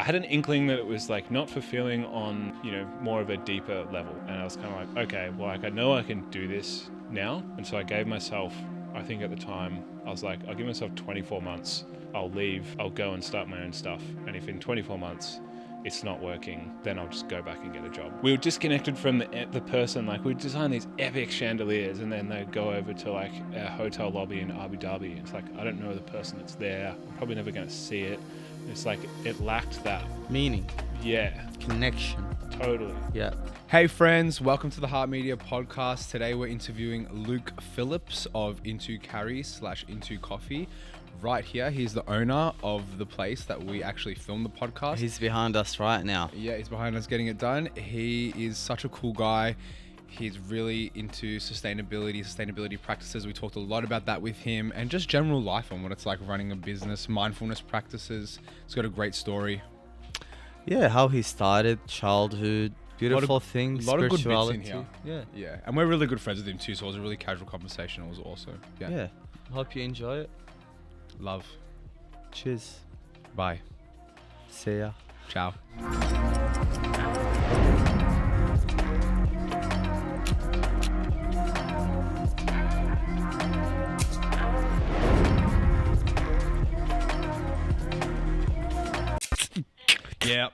had an inkling that it was like not fulfilling on, more of a deeper level. And I was kind of like, okay, well, like I know I can do this now. And so I gave myself, I think at the time, I was like, I'll give myself 24 months. I'll leave, I'll go and start my own stuff. And if in 24 months it's not working, then I'll just go back and get a job. We were disconnected from the person. Like, we design these epic chandeliers and then they go over to like a hotel lobby in Abu Dhabi. It's like, I don't know the person that's there. I'm probably never going to see it. It's like, it lacked that meaning. Yeah. Connection. Totally. Yeah. Hey friends, welcome to the Heart Media podcast. Today we're interviewing Luke Phillips of Into Carry / Into Coffee. Right here, he's the owner of the place that we actually filmed the podcast. He's behind us right now. Yeah, he's behind us getting it done. He is such a cool guy. He's really into sustainability practices. We talked a lot about that with him and just general life and what it's like running a business, mindfulness practices. He's got a great story. Yeah, how he started, childhood, beautiful things, a lot of good spirituality. bits in here. Yeah. Yeah, and we're really good friends with him too, so it was a really casual conversation. It was awesome. Yeah. Hope you enjoy it. Love. Cheers. Bye. See ya. Ciao. Yeah.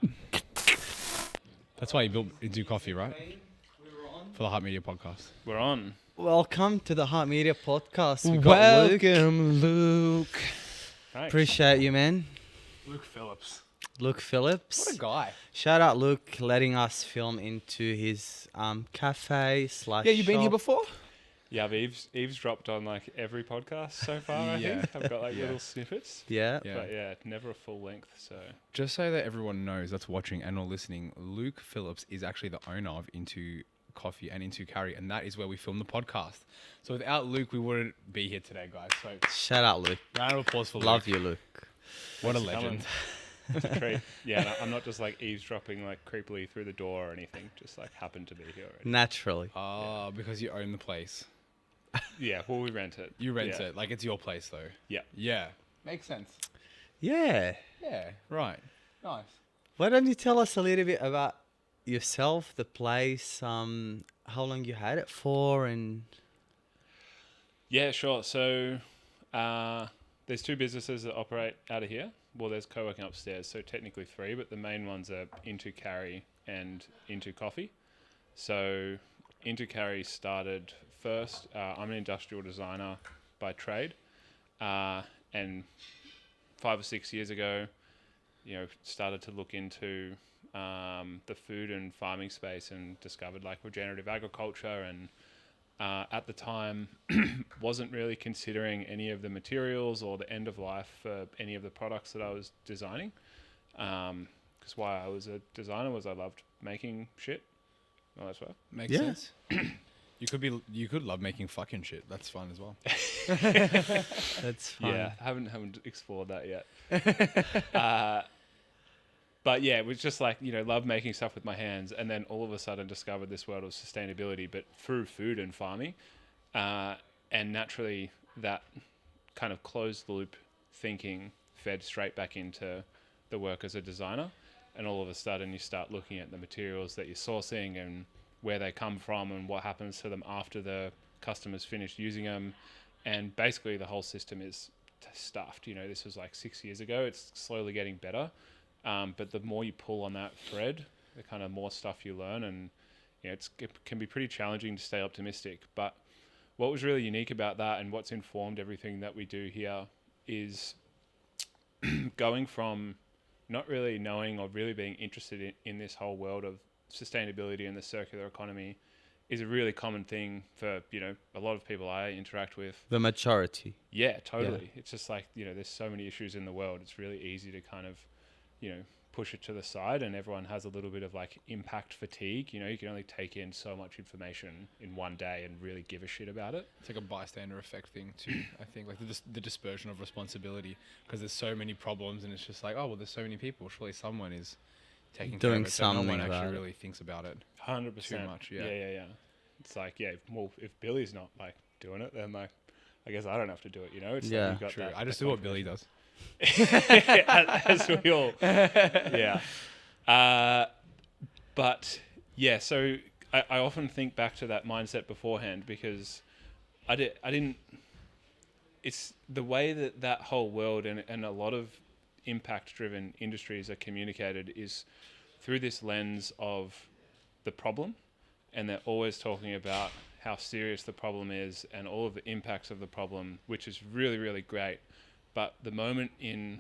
That's why you built Into Coffee, right? For the Heart Media podcast. We're on. Welcome to the Heart Media podcast. We got Luke. Thanks. Appreciate you, man. Luke Phillips. Luke Phillips. What a guy. Shout out Luke letting us film into his cafe / Yeah, you've been here shop. before? Yeah, I've eavesdropped on like every podcast so far, I think. I've got like little snippets. Yeah. But yeah, never a full length, so... Just so that everyone knows that's watching and or listening, Luke Phillips is actually the owner of Into Coffee and Into Carry, and that is where we film the podcast. So without Luke, we wouldn't be here today, guys. So Shout out Luke. round of applause for Love Luke. you, Luke. What a Thanks for coming. legend. It's a treat. Yeah, no, I'm not just like eavesdropping like creepily through the door or anything. Just like happen to be here already. Naturally. Oh, because you own the place. Yeah, well, we rent it. You rent Yeah. it. Like, it's your place, though. Yeah. Yeah. Makes sense. Yeah. Yeah, right. Nice. Why don't you tell us a little bit about yourself, the place, how long you had it for, and... Yeah, sure. So there's two businesses that operate out of here. Well, there's co-working upstairs, so technically three, but the main ones are Into Carry and Into Coffee. So Into Carry started first. I'm an industrial designer by trade, and 5 or 6 years ago, started to look into the food and farming space and discovered like regenerative agriculture, and at the time wasn't really considering any of the materials or the end of life for any of the products that I was designing, because why I was a designer was I loved making shit. Oh, that's right. Makes sense. You could love making fucking shit. That's fun as well. That's fun. Yeah, haven't explored that yet. But yeah, it was just like, love making stuff with my hands, and then all of a sudden discovered this world of sustainability, but through food and farming. And naturally that kind of closed loop thinking fed straight back into the work as a designer. And all of a sudden you start looking at the materials that you're sourcing and where they come from and what happens to them after the customer's finished using them. And basically the whole system is stuffed. This was like 6 years ago. It's slowly getting better. But the more you pull on that thread, the kind of more stuff you learn, and it can be pretty challenging to stay optimistic. But what was really unique about that, and what's informed everything that we do here, is going from not really knowing or really being interested in this whole world of sustainability and the circular economy is a really common thing for a lot of people I interact with. The majority. Yeah, totally. It's just like there's so many issues in the world. It's really easy to kind of push it to the side, and everyone has a little bit of like impact fatigue. You can only take in so much information in one day and really give a shit about it. It's like a bystander effect thing too. I think like the dispersion of responsibility, because there's so many problems, and it's just like, oh well, there's so many people. Surely someone is taking care of it. So no one actually really thinks about it. 100%. Too much. Yeah. Yeah. It's like, if Billy's not like doing it, then like I guess I don't have to do it. It's Yeah, like you've got True. that, I just that do what Billy confidence. as we all, yeah. But yeah, so I often think back to that mindset beforehand because I didn't. It's the way that that whole world and a lot of impact-driven industries are communicated is through this lens of the problem, and they're always talking about how serious the problem is and all of the impacts of the problem, which is really, really great. But the moment in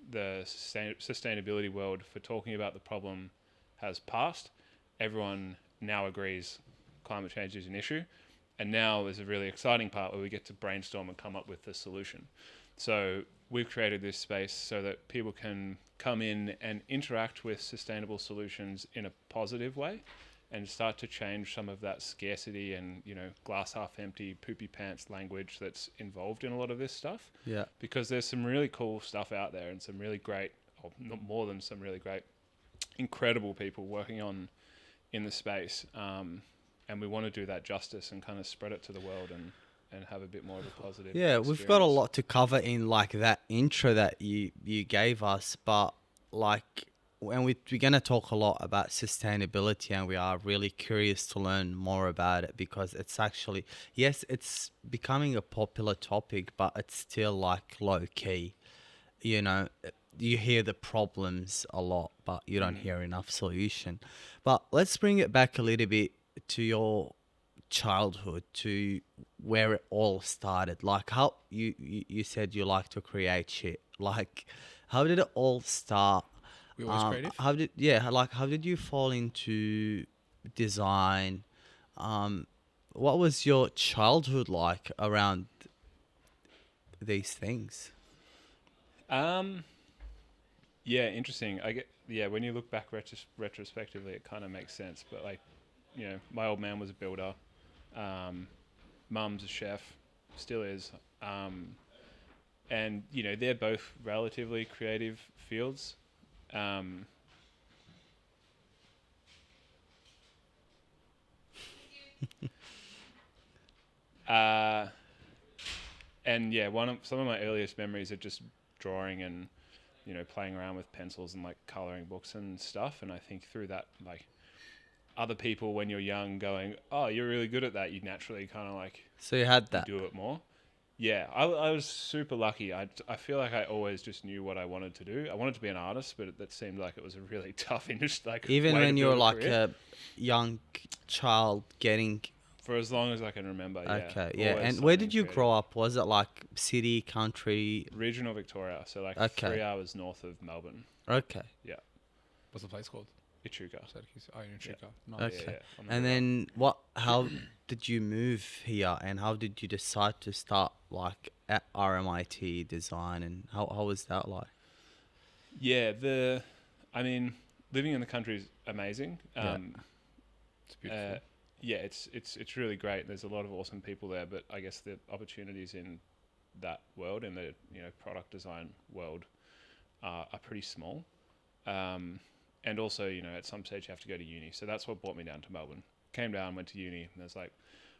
the sustainability world for talking about the problem has passed, everyone now agrees climate change is an issue. And now is a really exciting part where we get to brainstorm and come up with the solution. So we've created this space so that people can come in and interact with sustainable solutions in a positive way and start to change some of that scarcity and, glass half empty, poopy pants language that's involved in a lot of this stuff. Yeah. Because there's some really cool stuff out there and some really great, or not more than some really great, incredible people working on in the space. And we want to do that justice and kind of spread it to the world and have a bit more of a positive We've got a lot to cover in like that intro that you gave us, but like, and we're going to talk a lot about sustainability, and we are really curious to learn more about it because it's actually, yes, it's becoming a popular topic, but it's still like low key. You hear the problems a lot, but you don't hear enough solution. But let's bring it back a little bit to your childhood, to where it all started. Like how you said you like to create shit. Like how did it all start? We always creative. How did you fall into design? What was your childhood like around these things? Yeah, interesting. When you look back retrospectively, it kind of makes sense. But like, my old man was a builder. Mum's a chef, still is. And, they're both relatively creative fields. And yeah, some of my earliest memories are just drawing and, playing around with pencils and like coloring books and stuff. And I think through that, like, other people when you're young going, oh, you're really good at that, you naturally kind of like So you had that. do it more. Yeah, I was super lucky. I feel like I always just knew what I wanted to do. I wanted to be an artist, but that seemed like it was a really tough industry. Like, Even way to when you were build like career. a young child getting... For as long as I can remember, yeah. Okay, yeah. Always And where something did you creative. grow up? Was it like city, country? Regional Victoria, so like Okay. 3 hours north of Melbourne. Okay. Yeah, What's the place called? Echuca. Oh, in Echuca. Yeah, Nice. Okay. on the And river. then how did you move here, and how did you decide to start like at RMIT design, and how was that like? Yeah, living in the country is amazing. It's beautiful. Yeah, it's really great. There's a lot of awesome people there, but I guess the opportunities in that world, in the product design world, are pretty small. And also, at some stage you have to go to uni. So that's what brought me down to Melbourne. Came down, went to uni, and there's like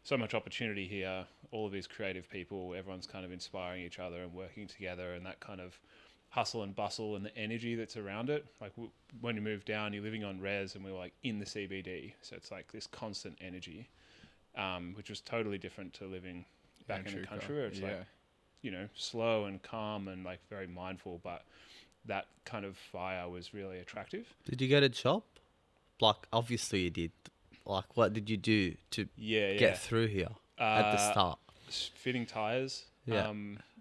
so much opportunity here. All of these creative people, everyone's kind of inspiring each other and working together, and that kind of hustle and bustle and the energy that's around it. Like when you move down, you're living on res, and we were like in the CBD, so it's like this constant energy, which was totally different to living back in the country, where it's like slow and calm and like very mindful, but that kind of fire was really attractive. Did you get a job? Like obviously you did. Like what did you do to get through here at the start? Fitting tires. Yeah.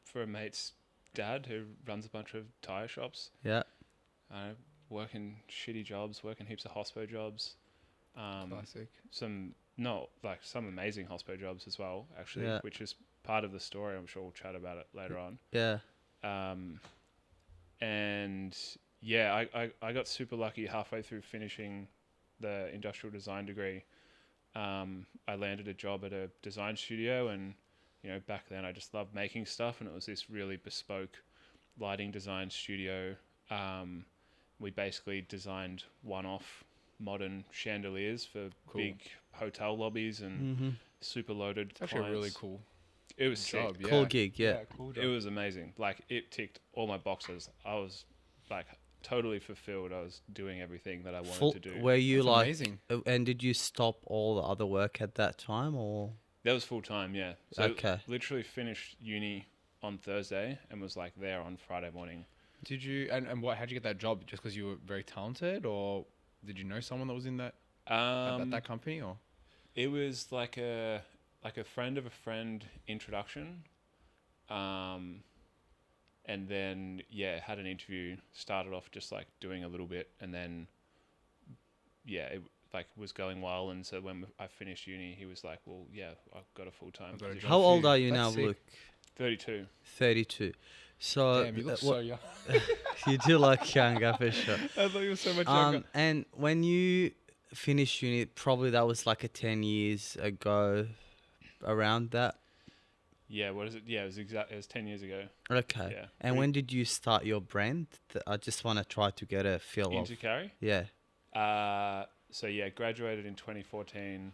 For a mate's dad who runs a bunch of tire shops. Yeah. Working shitty jobs, working heaps of hospo jobs. Classic. Some amazing hospo jobs as well, actually, Yeah. which is part of the story. I'm sure we'll chat about it later on. Yeah. And yeah, I got super lucky halfway through finishing the industrial design degree. I landed a job at a design studio, and back then I just loved making stuff, and it was this really bespoke lighting design studio. We basically designed one-off modern chandeliers for big hotel lobbies and super loaded It's actually clients. really cool. It was sick. job. Yeah. Cool gig, yeah. Cool job. It was amazing. Like, it ticked all my boxes. I was like totally fulfilled. I was doing everything that I wanted to do. Were you That's like, amazing. and did you stop all the other work at that time, or? That was full time, yeah. So Okay. literally finished uni on Thursday and was like there on Friday morning. Did you and what? How'd you get that job? Just because you were very talented, or did you know someone that was in that that company, or? It was like a friend of a friend introduction, and then had an interview. Started off just like doing a little bit, and then it like was going well. And so when I finished uni, he was like, "Well, yeah, I've got a full time I've got a position." How for old you. are you That's now, sick. Luke? 32. 32. So Damn, you look what- so young. you do look younger for sure. I thought you were so much younger. And when you finished uni, probably that was like 10 years ago, around that. Yeah, what is it? Yeah, it was 10 years ago. Okay. Yeah. And when did you start your brand? I just want to try to get a feel of. Into carry. Yeah. Graduated in 2014.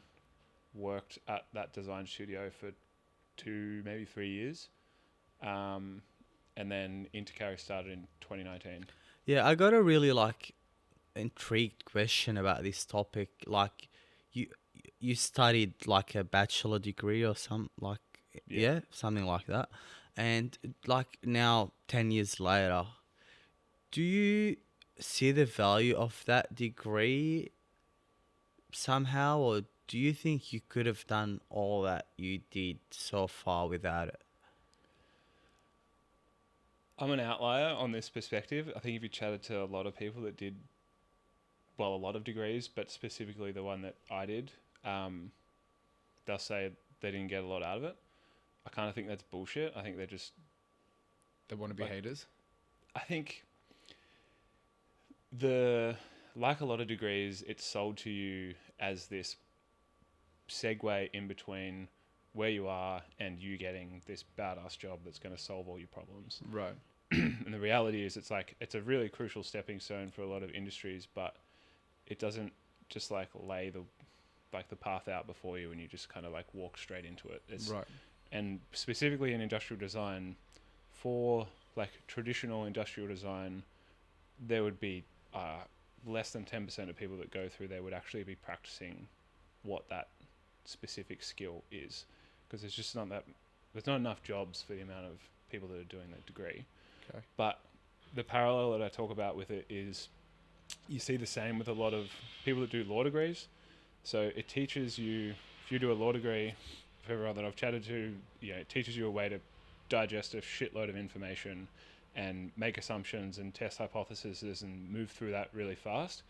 Worked at that design studio for 2, maybe 3 years. And then Intercarry started in 2019. Yeah, I got a really intrigued question about this topic. Like, you studied like a bachelor degree or something like that, and like now 10 years later, do you see the value of that degree somehow, or do you think you could have done all that you did so far without it? I'm an outlier on this perspective. I think if you chatted to a lot of people that did, a lot of degrees, but specifically the one that I did, they'll say they didn't get a lot out of it. I kind of think that's bullshit. I think they're just... They want to be haters. I think like a lot of degrees, it's sold to you as this segue in between where you are and you getting this badass job that's going to solve all your problems. Right. And the reality is it's a really crucial stepping stone for a lot of industries, but it doesn't just like lay the path out before you and you just kind of like walk straight into it. Right. And specifically in industrial design, for like traditional industrial design, there would be less than 10% of people that go through there would actually be practicing what that specific skill is, because there's not enough jobs for the amount of people that are doing that degree. Okay. But the parallel that I talk about with it is you see the same with a lot of people that do law degrees. So it teaches you, if you do a law degree, for everyone that I've chatted to, it teaches you a way to digest a shitload of information and make assumptions and test hypotheses and move through that really fast.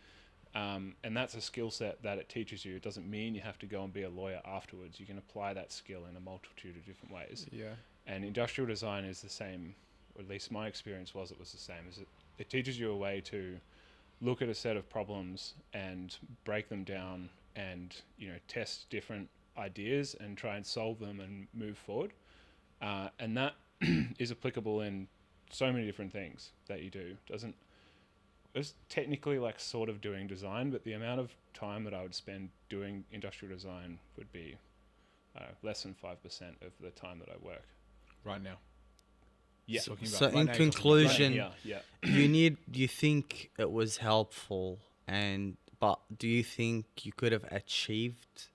And that's a skill set that it teaches you. It doesn't mean you have to go and be a lawyer afterwards. You can apply that skill in a multitude of different ways. Yeah. And industrial design is the same, or at least my experience was the same. It teaches you a way to look at a set of problems and break them down and, test different ideas and try and solve them and move forward. And that is applicable in so many different things that you do. It's technically like sort of doing design, but the amount of time that I would spend doing industrial design would be less than 5% of the time that I work. Right now. Yeah. Talking about So right in now, conclusion, Yeah. you think it was helpful, but do you think you could have achieved?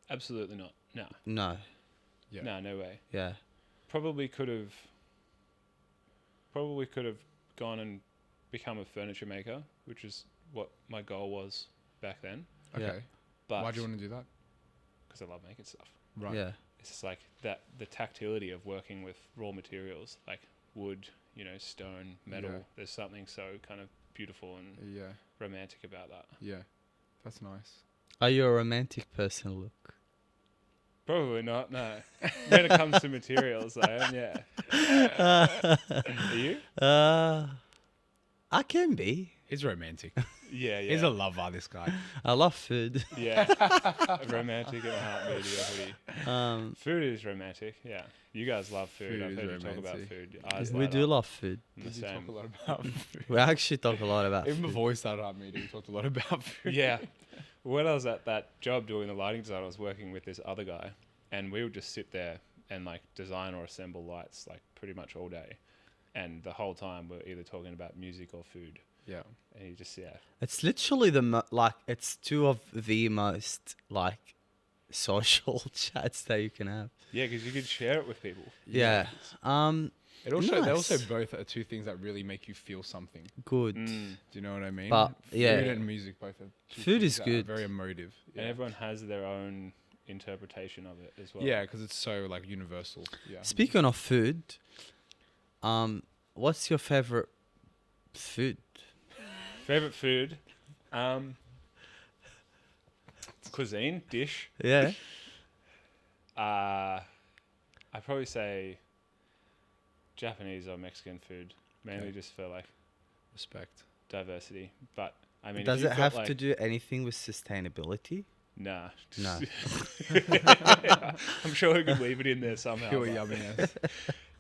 Absolutely not. No. No. Yeah. No way. Yeah. Probably could have gone and become a furniture maker, which is what my goal was back then. Okay. Yeah. But Why do you want to do that? because I love making stuff. Right. Yeah. It's just like that, the tactility of working with raw materials like wood, stone, metal. Yeah. There's something so kind of beautiful and Yeah. romantic about that. Yeah. That's nice. Are you a romantic person, Luke? Probably not, no. When it comes to materials, I am, yeah. Are you? I can be. He's romantic. Yeah. He's a lover, this guy. I love food. Yeah. Romantic and heart media hoodie. Food is romantic, yeah. You guys love food. Food I've is heard you talk about romantic. food. Your eyes We light do up. love food. I'm the We talk same. a lot about food. We actually talk a lot about Even food. before we started Heart Media, we talked a lot about food. Yeah. When I was at that job doing the lighting design, I was working with this other guy, and we would just sit there and like design or assemble lights like pretty much all day, and the whole time we're either talking about music or food. Yeah. And you just It's literally it's two of the most like social chats that you can have. yeah, because you could share it with people. Yeah. It also they also Nice. both are two things that really make you feel something. Good. Mm. Do you know what I mean? But, yeah. Food and music both are two Food things is that are good. very emotive. And everyone has their own interpretation of it as well. Yeah, because it's so like universal. Yeah. Speaking of food, what's your favorite food? Favorite food, cuisine dish. Yeah. I'd probably say Japanese or Mexican food, mainly Okay. just for like Respect. diversity. But I mean, if Does you've it got, have like, to do anything with sustainability? Nah. No. I'm sure we could weave it in there somehow. Pure but yumminess.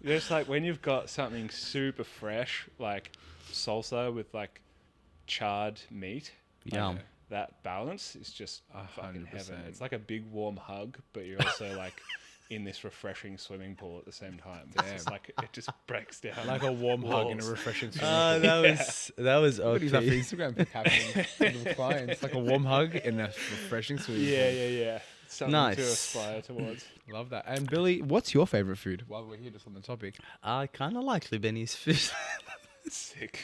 Just like when you've got something super fresh, like salsa with like charred meat, Yum. that balance is just fucking 100%. heaven. It's like a big warm hug, but you're also like in this refreshing swimming pool at the same time. It's just Damn. like it just breaks down. Like a warm hug and a walls. refreshing swimming Oh, pool. that was Look at that for okay. Instagram caption for the clients. Like a warm hug and a refreshing swimming Yeah, pool. yeah. Something to Nice. aspire towards. Love that. And Billy, what's your favorite food? While we're here, just on the topic. I kind of like Lebanese food. Sick.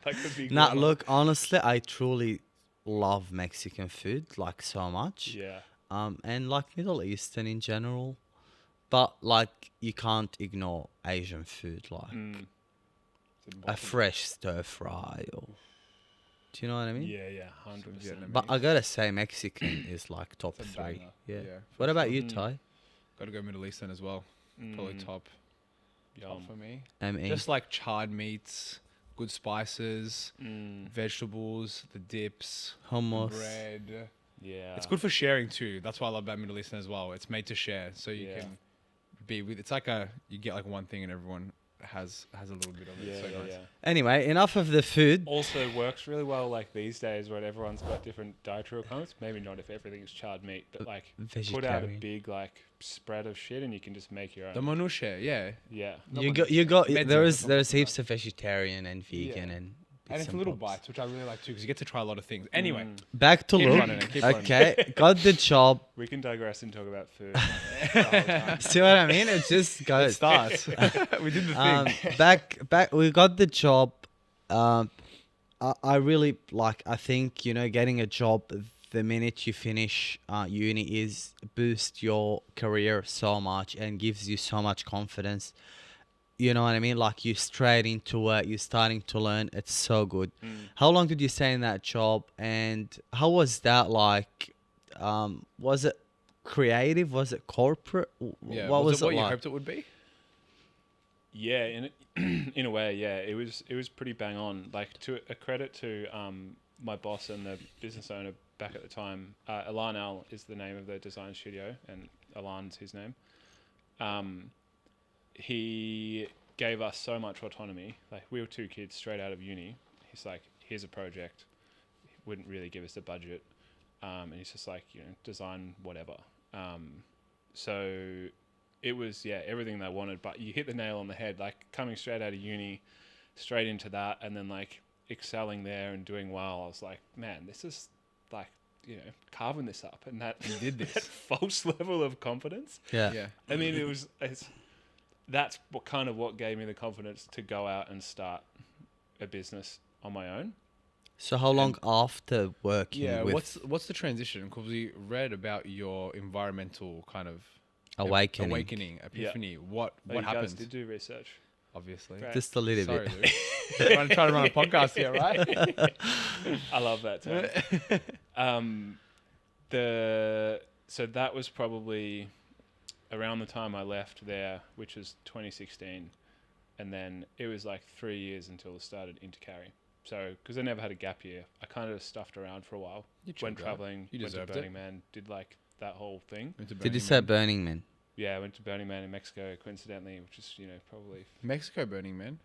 Like the big Nah, warm hug. look, honestly, I truly love Mexican food like so much. Yeah. And like Middle Eastern in general. But like you can't ignore Asian food, like Mm. a fresh stir fry or do you know what I mean? Yeah, 100%. Vietnamese. But I gotta say Mexican is like top It's a 3. banger. Yeah. Yeah, What about you, Mm. Ty? Gotta go Middle Eastern as well. Probably Mm, top Yum. for me. M.E. Just like charred meats, good spices, Mm, vegetables, the dips, Hummus. bread. yeah. It's good for sharing too. That's why I love about Middle Eastern as well. It's made to share, so you Yeah. can be with. It's like you get like one thing and everyone has a little bit of it. Yeah, so yeah, nice. yeah. Anyway, enough of the food. Also works really well like these days when everyone's got different dietary requirements. Maybe not if everything's charred meat, but like put out a Vegetarian. big like spread of shit and you can just make your own. The manuche, yeah. Yeah. You got Medzi, there's that's what I'm heaps talking of vegetarian and vegan Yeah. and And bits it's little bobs. bites, which I really like too, because you get to try a lot of things. Anyway, Mm, Back to Keep Luke. running it, keep running it. Okay, got the job. we can digress and talk about food. the whole time. See what I mean? It just goes. starts. We did the thing. Back. We got the job. I really like. I think getting a job the minute you finish uni is boost your career so much and gives you so much confidence. You know what I mean? Like you straight into it. You're starting to learn. It's so good. Mm. How long did you stay in that job? And how was that like? Was it creative? Was it corporate? Yeah. What was it what it you like? hoped it would be? Yeah, in a way, yeah. It was pretty bang on. Like to a credit to my boss and the business owner back at the time. Alan Al is the name of the design studio, and Alan's his name. He gave us so much autonomy. Like we were 2 kids straight out of uni. He's like, here's a project. He wouldn't really give us a budget, and he's just like, design whatever. So it was everything they wanted. But you hit the nail on the head. Like coming straight out of uni, straight into that, and then like excelling there and doing well. I was like, man, this is like carving this up, and that You did this. that false level of confidence. Yeah. Yeah. I mean, that's what gave me the confidence to go out and start a business on my own. So how long after working Yeah. with What's the transition? Because we read about your environmental kind of awakening? epiphany. What Oh, you guys happened? did do research. Obviously. Great. Just a little Sorry, bit. Luke. I'm trying to run a podcast here, right? I love that term. So that was probably around the time I left there, which was 2016, and then it was like 3 years until it started Intercarry. So because I never had a gap year, I kind of stuffed around for a while. You Went chilled out. traveling, You went to deserved Burning it. Man, did like that whole thing. Went to Did you Burning say Man. Burning Man? Yeah, I went to Burning Man in Mexico, coincidentally, which is probably Mexico Burning Man?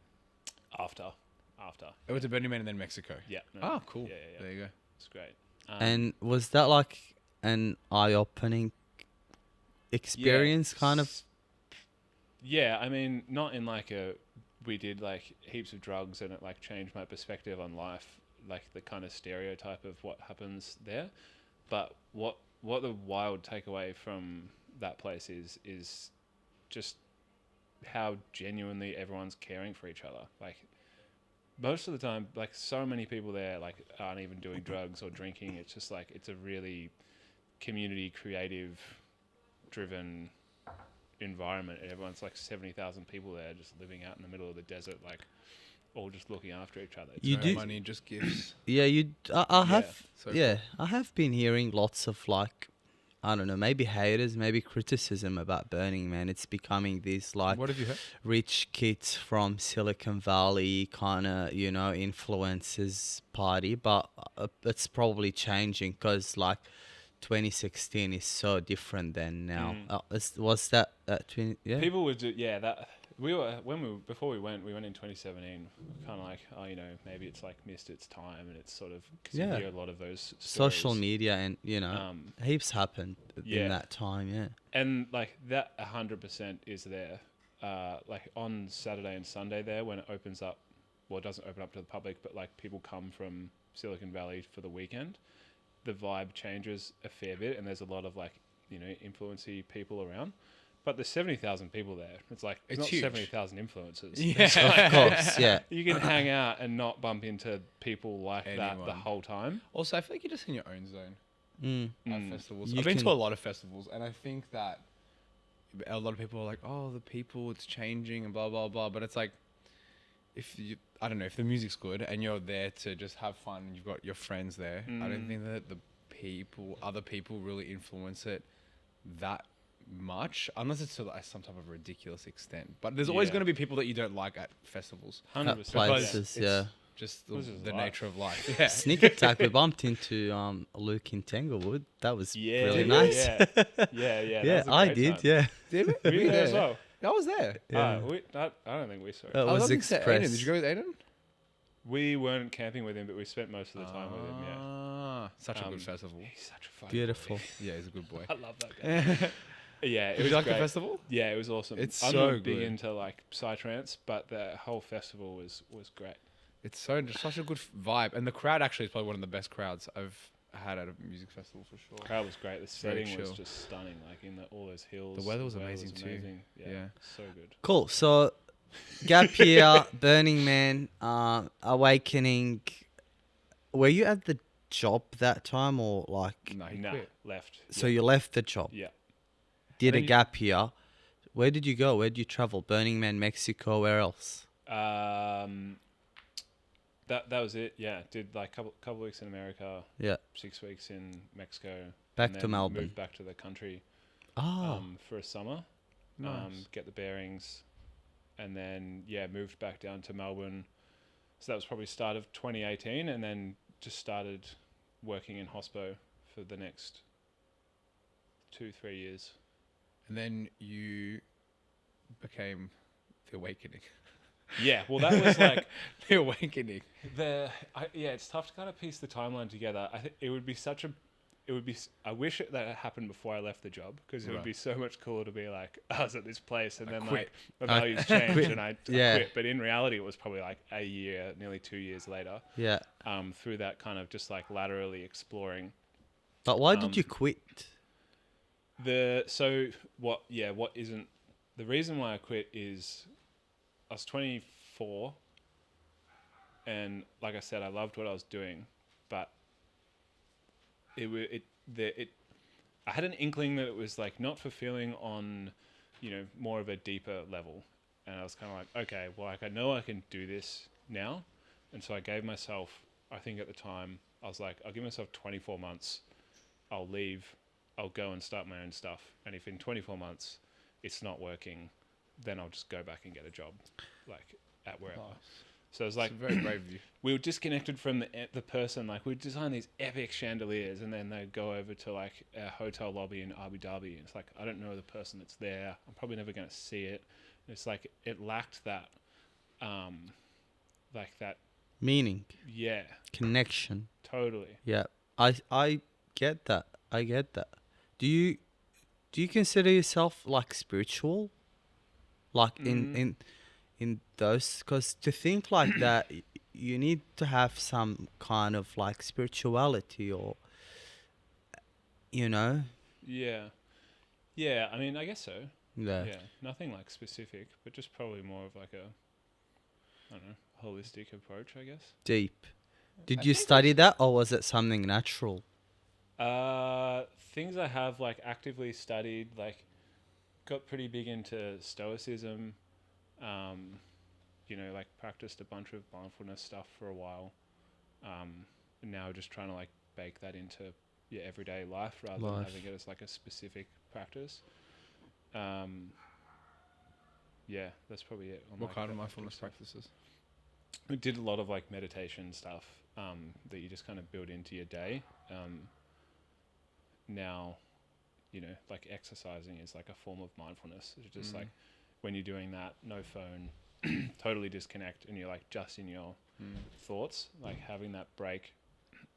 after. I went to Burning Man and then Mexico. Yeah. no, Oh, cool. Yeah. There you go. It's great. And was that like an eye-opening experience, kind of? Yeah, I mean, not in like we did like heaps of drugs and it like changed my perspective on life, like the kind of stereotype of what happens there. But what the wild takeaway from that place is just how genuinely everyone's caring for each other. Like most of the time, like so many people there like aren't even doing drugs or drinking. It's just like it's a really community creative driven environment, and everyone's like 70,000 people there just living out in the middle of the desert, like all just looking after each other. It's You No do- money, just gifts. Yeah, I have. So Yeah, I have been hearing lots of like, I don't know, maybe haters, maybe criticism about Burning Man. It's becoming this like What have you heard? rich kids from Silicon Valley kind of, influences party, but it's probably changing because like 2016 is so different than now. Was that 20? Yeah. People would do, yeah, that before we went in 2017, kind of like, oh, maybe it's like missed its time, and it's sort of, because Yeah. you hear a lot of those Social stories. media and heaps happened yeah. in that time. Yeah. And like that 100% is there. Like on Saturday and Sunday there, when it opens up, well, it doesn't open up to the public, but like people come from Silicon Valley for the weekend, the vibe changes a fair bit, and there's a lot of like, influency people around. But there's 70,000 people there. It's like, It's not huge. 70,000 influencers. Of course. Yeah. You can hang out and not bump into people like that the Anyone. whole time. Also, I feel like you're just in your own zone at festivals. You I've been can- to a lot of festivals, and I think that a lot of people are like, "Oh, the people, it's changing," and blah blah blah. But it's like, I don't know, if the music's good and you're there to just have fun, and you've got your friends there. I don't think that other people, really influence it that much, unless it's to like some type of ridiculous extent. But there's always Yeah. going to be people that you don't like at festivals. 100%. At places, It's yeah. Just This is the life. nature of life. Yeah. Sneak attack. We bumped into Luke in Tanglewood. That was Yeah. really yeah, nice. Yeah. Yeah. Yeah, that was a I great did. time. Yeah. Did we? Were you there as well? I was there. Yeah. I don't think we saw it. That I was was up in St. Aiden. Express. Did you go with Aiden? We weren't camping with him, but we spent most of the time with him. Yeah. Such a good festival. He's such a fun Beautiful. Yeah, he's a good boy. I love that guy. Yeah, it Did was you like great. the festival? Yeah, it was awesome. It's I'm so not big good. into like psytrance, but the whole festival was great. It's such a good vibe, and the crowd actually is probably one of the best crowds I've had at a music festival for sure. Crowd was great. The Very setting was chill. just stunning. Like in all those hills. The weather was amazing too. Yeah, Yeah. so good. Cool. So, gap year, Burning Man, Awakening. Were you at the job that time, or like? No, he Nah, quit. left. So you left the job. Yeah. Did a then you- gap year. Where did you go? Where did you travel? Burning Man, Mexico. Where else? That was it. Yeah, did like couple weeks in America, Yeah. 6 weeks in Mexico. Back and to then Melbourne. Moved back to the country Oh. for a summer. Nice. Get the bearings, and then moved back down to Melbourne. So that was probably start of 2018, and then just started working in hospo for the next 2-3 years. And then you became the Awakening. Yeah, well, that was like The Awakening. it's tough to kind of piece the timeline together. I think it would be I wish that it happened before I left the job, because it would Right. be so much cooler to be like, I was at this place and I then quit. like my values changed and I Yeah. quit. But in reality, it was probably like a year, nearly 2 years later, Yeah. through that kind of just like laterally exploring. But why did you quit? The reason why I quit is I was 24, and like I said, I loved what I was doing, but I had an inkling that it was like not fulfilling on, more of a deeper level, and I was kind of like, okay, well, like I know I can do this now, and so I gave myself, I think at the time, I was like, I'll give myself 24 months, I'll leave, I'll go and start my own stuff, and if in 24 months it's not working, then I'll just go back and get a job, like at wherever. So it was like It's very brave of you. we were disconnected from the person. Like we'd design these epic chandeliers, and then they'd go over to like a hotel lobby in Abu Dhabi. And it's like, I don't know the person that's there. I'm probably never going to see it. It's like it lacked that, like that. Meaning, Yeah, connection. totally. Yeah. I get that. I get that. Do you consider yourself like spiritual? like in those, because to think like that, you need to have some kind of like spirituality, or you know. Yeah. Yeah, I mean, I guess so. Yeah. Yeah, nothing like specific, but just probably more of like a, I don't know, holistic approach, I guess. Deep. Did I you think study that, or was it something natural? Things I have like actively studied, like got pretty big into stoicism. Um, like practiced a bunch of mindfulness stuff for a while. And now just trying to like bake that into your everyday life rather than Life. having it as like a specific practice. Um, yeah, that's probably it. On What like kind of the mindfulness active stuff. practices? We did a lot of like meditation stuff that you just kind of build into your day. Now, like exercising is like a form of mindfulness. It's just like when you're doing that, no phone, totally disconnect, and you're like just in your thoughts, like having that break,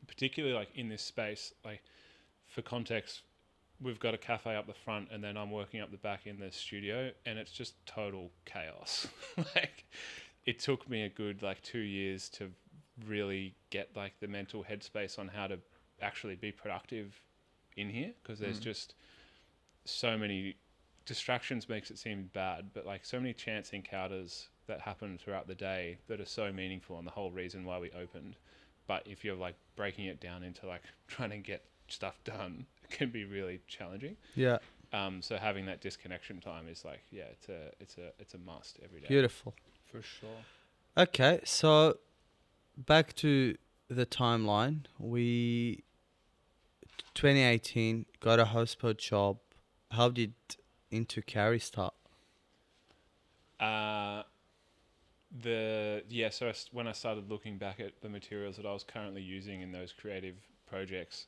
particularly like in this space. Like for context, we've got a cafe up the front, and then I'm working up the back in the studio, and it's just total chaos. Like it took me a good like 2 years to really get like the mental headspace on how to actually be productive in here, because there's just so many distractions. Makes it seem bad, but like so many chance encounters that happen throughout the day that are so meaningful and the whole reason why we opened. But if you're like breaking it down into like trying to get stuff done, it can be really challenging. Yeah. So having that disconnection time is like, yeah, it's a must every day. Beautiful. For sure. Okay, so back to the timeline. We 2018 got a hotspot job. How did Into Carry start? When I started looking back at the materials that I was currently using in those creative projects,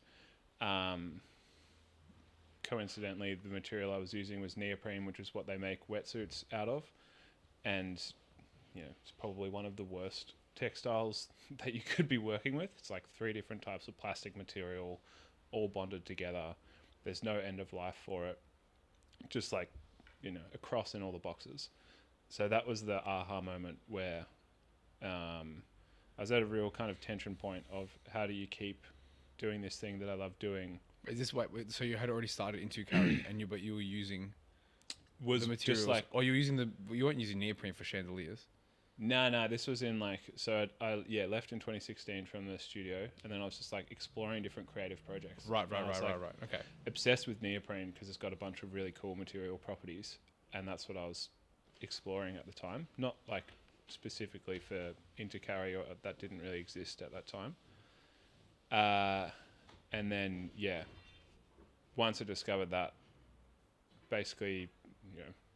coincidentally, the material I was using was neoprene, which is what they make wetsuits out of, and it's probably one of the worst textiles that you could be working with. It's like 3 different types of plastic material, all bonded together. There's no end of life for it. Just like, a cross in all the boxes. So that was the aha moment where I was at a real kind of tension point of how do you keep doing this thing that I love doing. Is this so you had already started Into Carry but you were using Was the materials, just like, or you weren't using neoprene for chandeliers? No, this was in like, so I left in 2016 from the studio, and then I was just like exploring different creative projects. Right. Okay. Obsessed with neoprene because it's got a bunch of really cool material properties, and that's what I was exploring at the time. Not like specifically for Intercarry, or that didn't really exist at that time. And then once I discovered that, basically,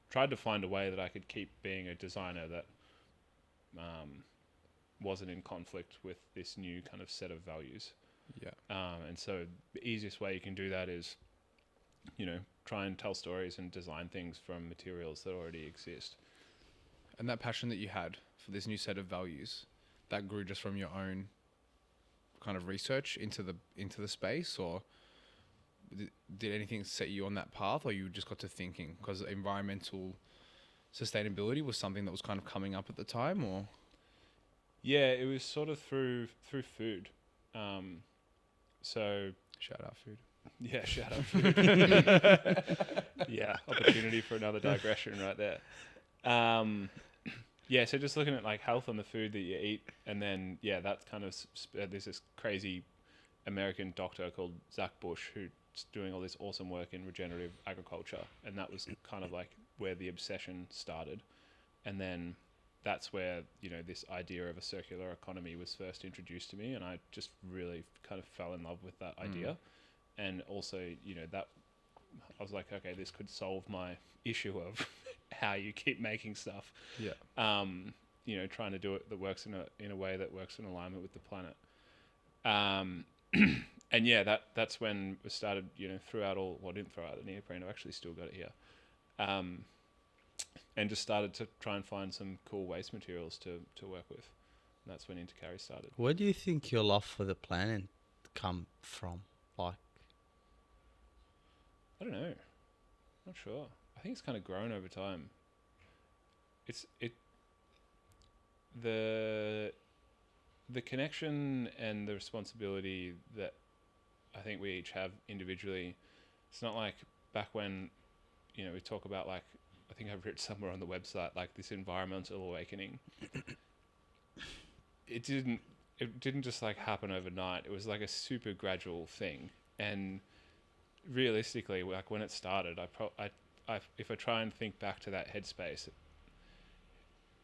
tried to find a way that I could keep being a designer that wasn't in conflict with this new kind of set of values. Yeah. And so the easiest way you can do that is, try and tell stories and design things from materials that already exist. And that passion that you had for this new set of values, that grew just from your own kind of research into the space, or did anything set you on that path, or you just got to thinking because environmental sustainability was something that was kind of coming up at the time? Or yeah, it was sort of through food. So shout out food. Yeah, shout out food. Yeah, opportunity for another digression right there. So just looking at like health and the food that you eat, and then that's kind of there's this crazy American doctor called Zach Bush who's doing all this awesome work in regenerative agriculture, and that was kind of like where the obsession started. And then that's where this idea of a circular economy was first introduced to me, and I just really kind of fell in love with that idea. And also that I was like, okay, this could solve my issue of how you keep making stuff. Trying to do it that works in a way that works in alignment with the planet. And that's when we started, throughout all, well, I didn't throw out the neoprene, I've actually still got it here. And just started to try and find some cool waste materials to work with. And that's when Intercarry started. Where do you think your love for the planet come from? Like, I don't know. Not sure. I think it's kind of grown over time. the connection and the responsibility that I think we each have individually. It's not like back when, we talk about like, I think I've written somewhere on the website, like this environmental awakening. It didn't just like happen overnight. It was like a super gradual thing. And realistically, like when it started, if I try and think back to that headspace, it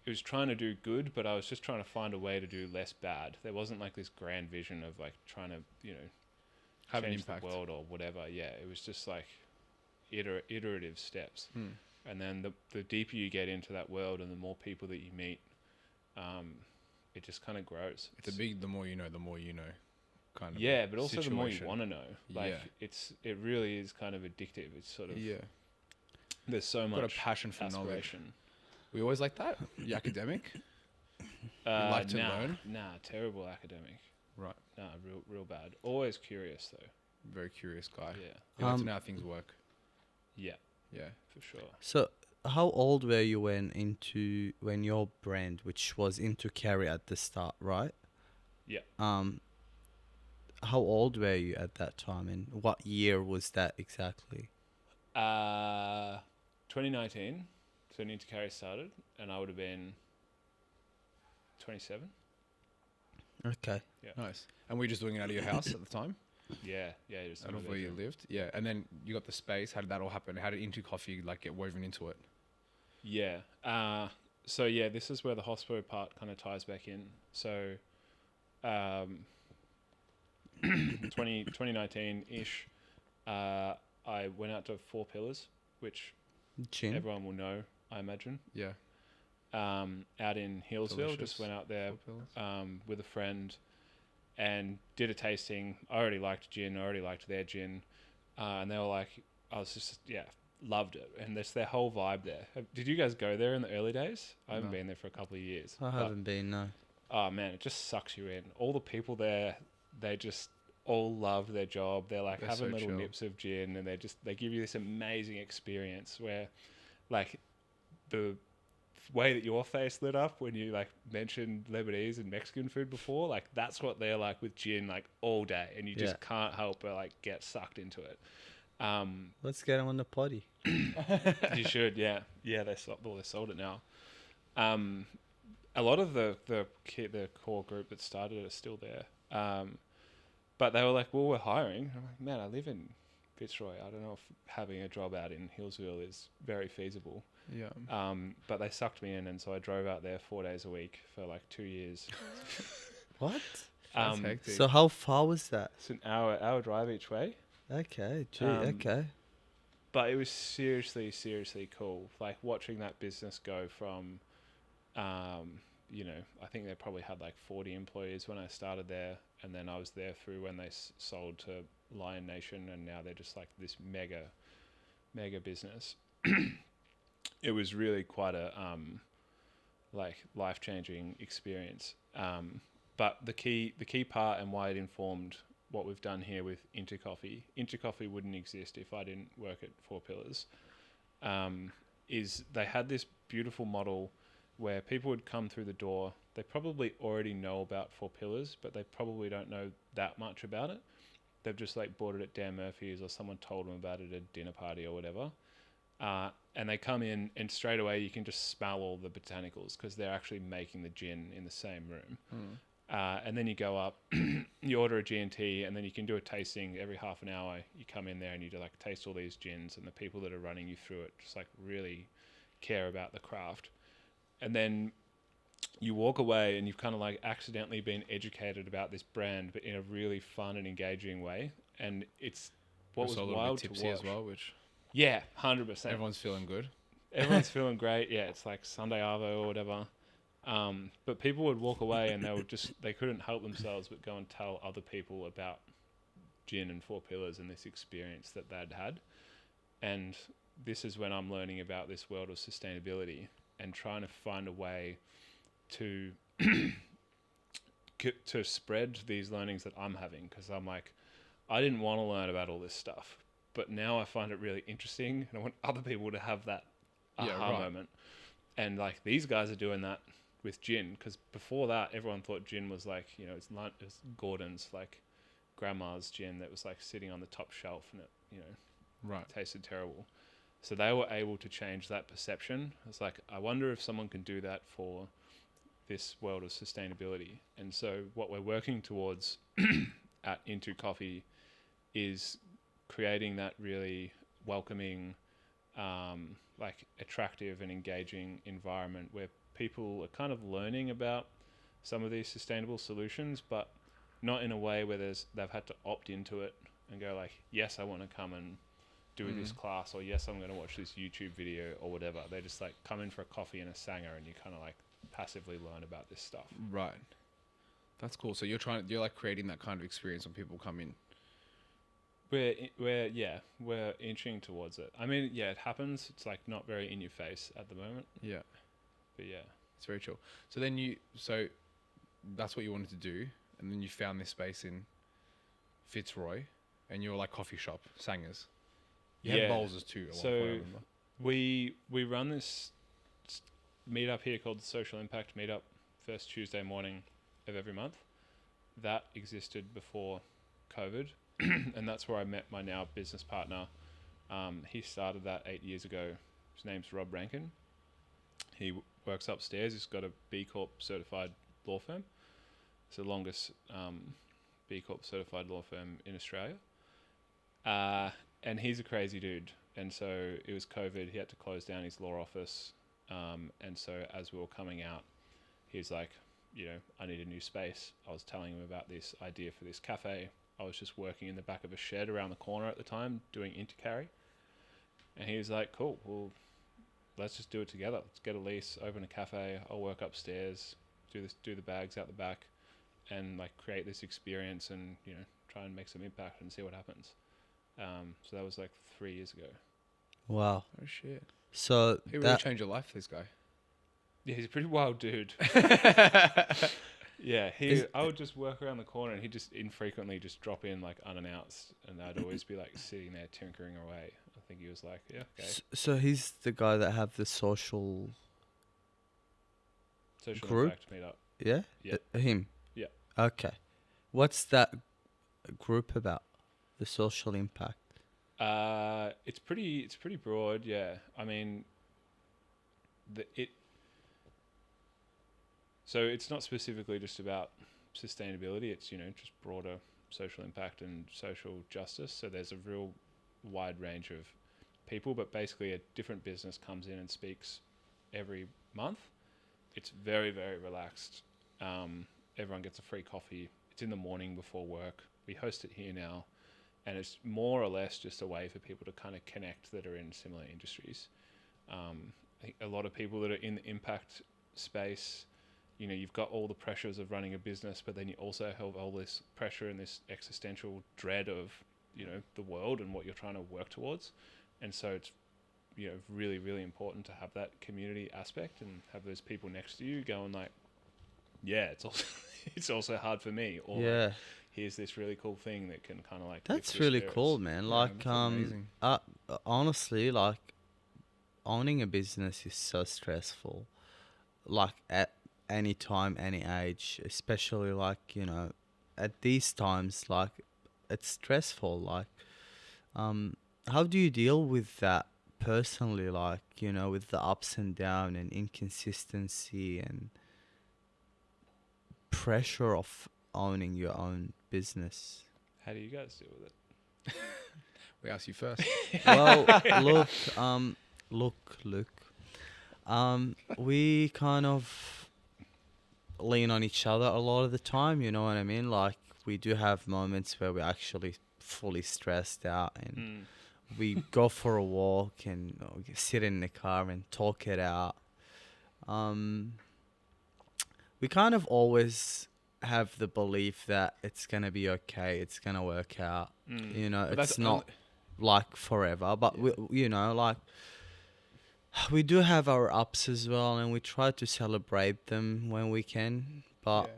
was trying to do good, but I was just trying to find a way to do less bad. There wasn't like this grand vision of like trying to, Have an change impact. the world or whatever. Yeah, it was just like iterative steps. And then the deeper you get into that world and the more people that you meet, it just kind of grows. It's a big, the more you know, kind of. Yeah, but also the more you situation. want to know. Like it really is kind of addictive. It's sort of there's so much Got a passion for knowledge. aspiration. We always like that. You academic. You like to learn. Nah, terrible academic. Right. Nah, real bad. Always curious though. Very curious guy. Yeah. You like to know how things work. Yeah, Yeah. for sure. So, how old were you when your brand, which was into carry at the start, right? Yeah. How old were you at that time, and what year was that exactly? 2019. So Need to Carry started, and I would have been 27. Okay. Yeah. Nice. And were you just doing it out of your house at the time? Yeah. Just Out of where you lived? Yeah. And then you got the space. How did that all happen? How did Into Coffee like get woven into it? Yeah. So yeah, this is where the hospital part kind of ties back in. So, 2019-ish, I went out to Four Pillars, which Gin. everyone will know, I imagine. Yeah. Out in Hillsville, Delicious. just went out there Four Pillars. with a friend and did a tasting. I already liked gin. I already liked their gin. And they were like, I was just, loved it. And there's their whole vibe there. Did you guys go there in the early days? I haven't No. been there for a couple of years. I haven't been, no. Oh man, it just sucks you in. All the people there, they just all love their job. They're like They're having so little chill. nips of gin, and they give you this amazing experience where, like, the way that your face lit up when you like mentioned Lebanese and Mexican food before, like that's what they're like with gin, like all day, and you just can't help but like get sucked into it. Let's get him on the potty. You should, yeah. They sold it now. A lot of the core group that started it is still there. But they were like, well, we're hiring. I'm like, man, I live in Fitzroy. I don't know if having a job out in Hillsville is very feasible. Yeah. But they sucked me in, and so I drove out there 4 days a week for like 2 years. What? That's hectic. So how far was that? It's an hour drive each way. Okay, gee, Um, okay. But it was seriously cool. Like watching that business go from, I think they probably had like 40 employees when I started there. And then I was there through when they sold to Lion Nation. And now they're just like this mega business. It was really quite a, life-changing experience. But the key part and why it informed what we've done here with Intercoffee wouldn't exist if I didn't work at Four Pillars, is they had this beautiful model where people would come through the door. They probably already know about Four Pillars, but they probably don't know that much about it. They've just like bought it at Dan Murphy's or someone told them about it at a dinner party or whatever. And they come in and straight away you can just smell all the botanicals because they're actually making the gin in the same room. And then you go up, you order a G&T, and then you can do a tasting every half an hour. You come in there and you do like taste all these gins, and the people that are running you through it just like really care about the craft. And then you walk away and you've kind of like accidentally been educated about this brand, but in a really fun and engaging way. And it's what was wild to watch. As well, which 100%. everyone's feeling good. Everyone's feeling great. Yeah, it's like Sunday Arvo or whatever. But people would walk away and they couldn't help themselves but go and tell other people about gin and Four Pillars and this experience that they'd had. And this is when I'm learning about this world of sustainability and trying to find a way to to spread these learnings that I'm having, because I'm like, I didn't want to learn about all this stuff, but now I find it really interesting and I want other people to have that aha moment. And like these guys are doing that with gin, because before that everyone thought gin was like, you know, it's Gordon's, like grandma's gin that was like sitting on the top shelf, and it, you know, Right. tasted terrible. So they were able to change that perception. It's like, I wonder if someone can do that for this world of sustainability. And so what we're working towards at Into Coffee is creating that really welcoming, like attractive and engaging environment where people are kind of learning about some of these sustainable solutions, but not in a way where they've had to opt into it and go like, yes, I want to come and do this class, or yes, I'm going to watch this YouTube video or whatever. They just like come in for a coffee and a sanger, and you kind of like passively learn about this stuff. Right. That's cool. So you're like creating that kind of experience when people come in. We're inching towards it. I mean, yeah, it happens. It's like not very in your face at the moment, Yeah. but yeah. It's very chill. So that's what you wanted to do, and then you found this space in Fitzroy, and you're like coffee shop sangers. You had bowls too. At one point, I remember. we run this meetup here called the Social Impact Meetup, first Tuesday morning of every month. That existed before COVID, and that's where I met my now business partner. He started that 8 years ago. His name's Rob Rankin. He works upstairs. He's got a B Corp certified law firm. It's the longest B Corp certified law firm in Australia. And he's a crazy dude. And so it was COVID. He had to close down his law office. And so as we were coming out, he was like, you know, I need a new space. I was telling him about this idea for this cafe. I was just working in the back of a shed around the corner at the time doing intercarry. And he was like, cool, well, let's just do it together. Let's get a lease, open a cafe. I'll work upstairs, do the bags out the back, and like create this experience and, you know, try and make some impact and see what happens. So that was like 3 years ago. Wow. Oh shit. So He really changed your life, this guy. Yeah, he's a pretty wild dude. Yeah, I would just work around the corner and he'd just infrequently just drop in like unannounced, and I'd always be like sitting there tinkering away. I think he was like, yeah, okay. So he's the guy that have the social group? Impact meetup. Yeah? Yeah. Him? Yeah. Okay. What's that group about? The social impact? It's pretty broad, yeah. I mean, so it's not specifically just about sustainability. It's, you know, just broader social impact and social justice. So there's a real wide range of people, but basically a different business comes in and speaks every month. It's very, very relaxed. Everyone gets a free coffee. It's in the morning before work. We host it here now, and it's more or less just a way for people to kind of connect that are in similar industries. I think a lot of people that are in the impact space, you know, you've got all the pressures of running a business, but then you also have all this pressure and this existential dread of, you know, the world and what you're trying to work towards. And so it's, you know, really, really important to have that community aspect and have those people next to you going like, yeah, it's also hard for me. Or Yeah. like, here's this really cool thing that can kind of like. That's lift your really spirits. cool, man. Yeah, Like, that's amazing. honestly, like, owning a business is so stressful. Like, at any time, any age, especially like, you know, at these times, like, it's stressful. Like, how do you deal with that personally? Like, you know, with the ups and downs and inconsistency and pressure of owning your own business? How do you guys deal with it? We asked you first. Well, Luke, we kind of lean on each other a lot of the time, you know what I mean? Like, we do have moments where we're actually fully stressed out, and we go for a walk and sit in the car and talk it out. We kind of always have the belief that it's going to be okay, it's going to work out. You know, But it's that's not like forever, but we, you know, like, we do have our ups as well, and we try to celebrate them when we can. But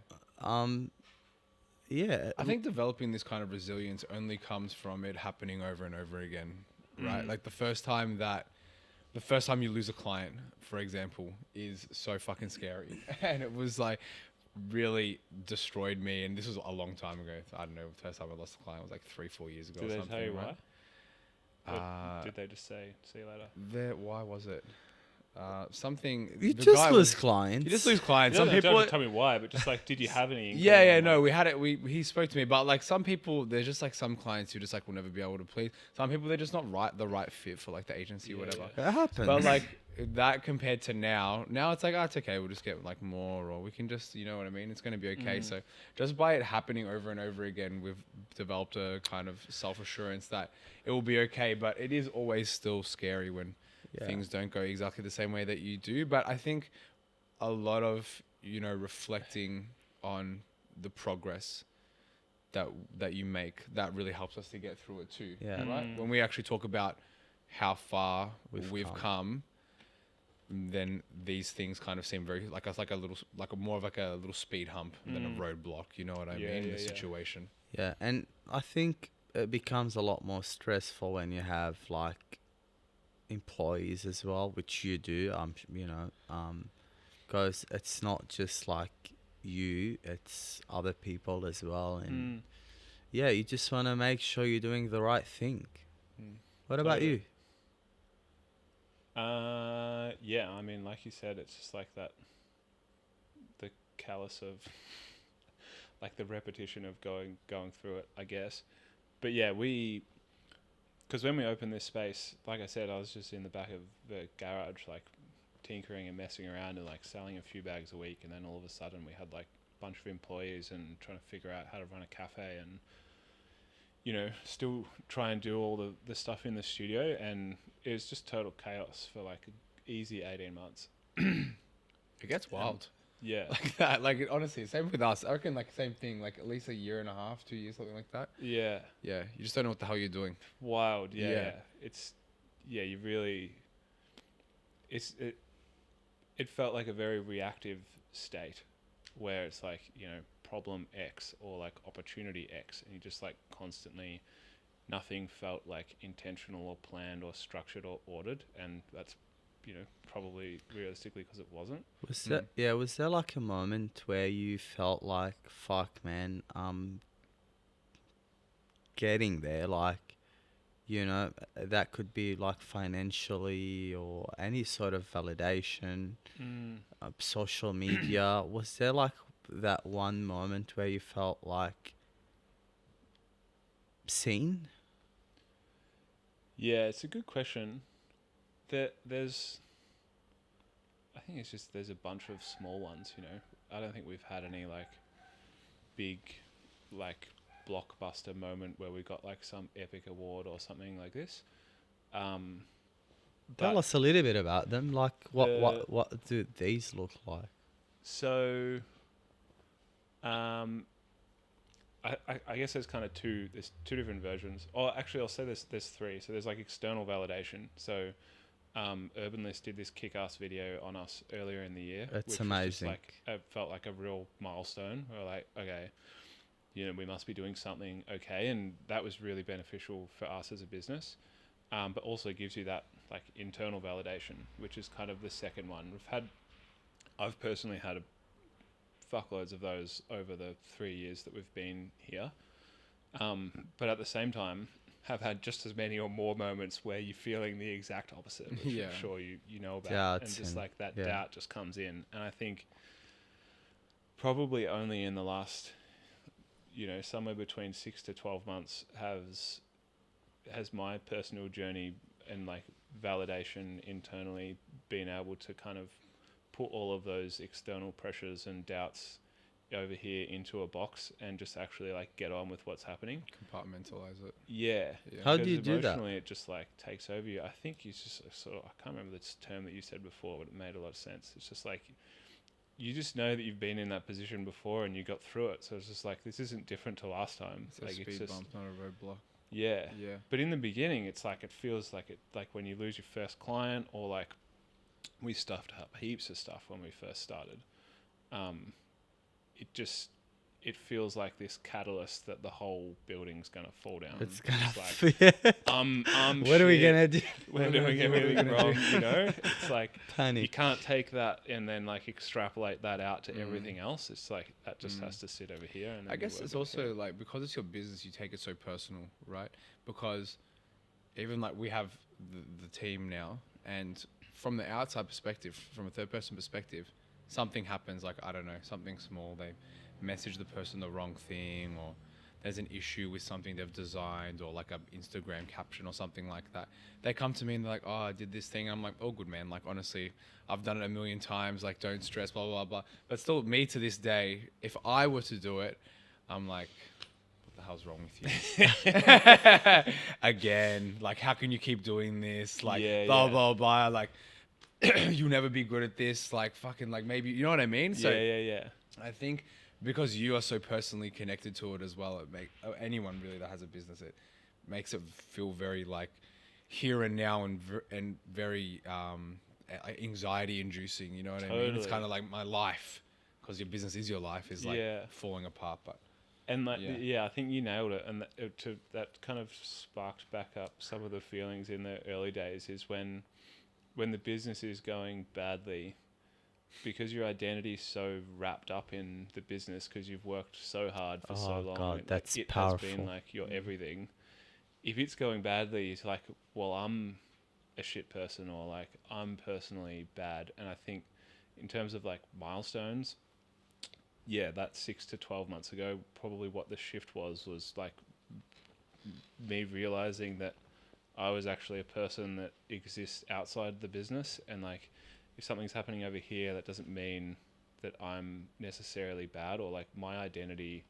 yeah, I think developing this kind of resilience only comes from it happening over and over again, right? Like the first time that the first time you lose a client, for example, is so fucking scary. And it was like really destroyed me. And this was a long time ago. I don't know. The first time I lost a client was like 3-4 years ago. Did or they something, tell you right? why? Or did they just say, see you later? Why was it? Something. You the just guy lose was- clients. You just lose clients. You Some don't people. have to tell me why, but just like, did you have any? Yeah, inkling yeah, on, no, like- we had it. He spoke to me, but like some people, there's just like some clients who just like will never be able to please. Some people, they're just not the right fit for like the agency or Yeah, whatever. yeah. It happens. But like that compared to now it's like, oh, it's okay. We'll just get like more, or we can just, you know what I mean? It's going to be okay. So just by it happening over and over again, we've developed a kind of self-assurance that it will be okay. But it is always still scary when things don't go exactly the same way that you do. But I think a lot of, reflecting on the progress that you make, that really helps us to get through it too. Yeah. Right? When we actually talk about how far we've come, then these things kind of seem very like more of like a little speed hump than a roadblock. You know what I mean? The situation. Yeah, and I think it becomes a lot more stressful when you have like employees as well, which you do. Because it's not just like you; it's other people as well, and yeah, you just want to make sure you're doing the right thing. What about you? Yeah, I mean, like you said, it's just like that, the callous of, like the repetition of going through it, I guess. But yeah, because when we opened this space, like I said, I was just in the back of the garage, like tinkering and messing around and like selling a few bags a week. And then all of a sudden we had like a bunch of employees and trying to figure out how to run a cafe and, still try and do all the stuff in the studio. And it was just total chaos for like an easy 18 months. It gets wild. Yeah. Like that. Like honestly, same with us. I reckon like same thing, like at least a year and a half, 2 years, something like that. Yeah. Yeah. You just don't know what the hell you're doing. Wild. Yeah. Yeah. You really, it felt like a very reactive state where it's like, problem X or like opportunity X, and you just like constantly, nothing felt like intentional or planned or structured or ordered. And that's, probably realistically because it wasn't. Was there like a moment where you felt like, fuck man, getting there, like, that could be like financially or any sort of validation, social media. Was there like that one moment where you felt like seen? Yeah, it's a good question. I think it's just there's a bunch of small ones, I don't think we've had any like big like blockbuster moment where we got like some epic award or something like this. Tell us a little bit about them. Like what do these look like? So I guess there's kind of there's two different versions. Oh, actually, I'll say there's three. So there's like external validation. So Urban List did this kick-ass video on us earlier in the year. It's amazing. Like, it felt like a real milestone. We're like, okay, we must be doing something okay. And that was really beneficial for us as a business. But also gives you that like internal validation, which is kind of the second one. I've personally had fuckloads of those over the 3 years that we've been here. But at the same time, have had just as many or more moments where you're feeling the exact opposite, which I'm sure you know about. Doubts and just like that yeah. doubt just comes in. And I think probably only in the last, somewhere between 6 to 12 months has my personal journey and like validation internally been able to kind of put all of those external pressures and doubts over here into a box and just actually like get on with what's happening. Compartmentalize it. Yeah. How do you do that? Emotionally, it just like takes over you. I think it's just sort of, I can't remember the term that you said before, but it made a lot of sense. It's just like, you just know that you've been in that position before and you got through it. So it's just like, this isn't different to last time. It's a speed bump, not a roadblock. Yeah. Yeah. But in the beginning, it's like, it feels like like when you lose your first client, or like we stuffed up heaps of stuff when we first started. it feels like this catalyst that the whole building's gonna fall down. It's gonna. like, Yeah. what are we gonna do? We're doing everything wrong, you know? It's like Panic. you can't take that and then like extrapolate that out to everything else. It's like that just has to sit over here. And then I guess work it's over also here. like, because it's your business, you take it so personal, right? Because even like we have the team now, and from the outside perspective, from a third person perspective, something happens, like, I don't know, something small, they message the person the wrong thing, or there's an issue with something they've designed, or like a Instagram caption or something like that. They come to me and they're like, oh, I did this thing. I'm like, oh, good, man. Like, honestly, I've done it a million times. Like, don't stress, blah, blah, blah. But still, me to this day, if I were to do it, I'm like, what the hell's wrong with you? Again, like, how can you keep doing this? Like, blah, blah, blah. Like, you'll never be good at this. Like, fucking, like, maybe, you know what I mean? So Yeah. I think because you are so personally connected to it as well, anyone really that has a business, it makes it feel very like here and now, and very anxiety inducing. You know what I mean? It's kind of like my life, because your business is your life, is like falling apart. But and like, I think you nailed it. And that kind of sparked back up some of the feelings in the early days, is when the business is going badly, because your identity is so wrapped up in the business, because you've worked so hard for so long. God, that's it powerful. has been like your everything. If it's going badly, it's like, well, I'm a shit person, or like I'm personally bad. And I think in terms of like milestones, that 6 to 12 months ago, probably what the shift was like me realizing that I was actually a person that exists outside the business, and like, if something's happening over here, that doesn't mean that I'm necessarily bad, or like my identity.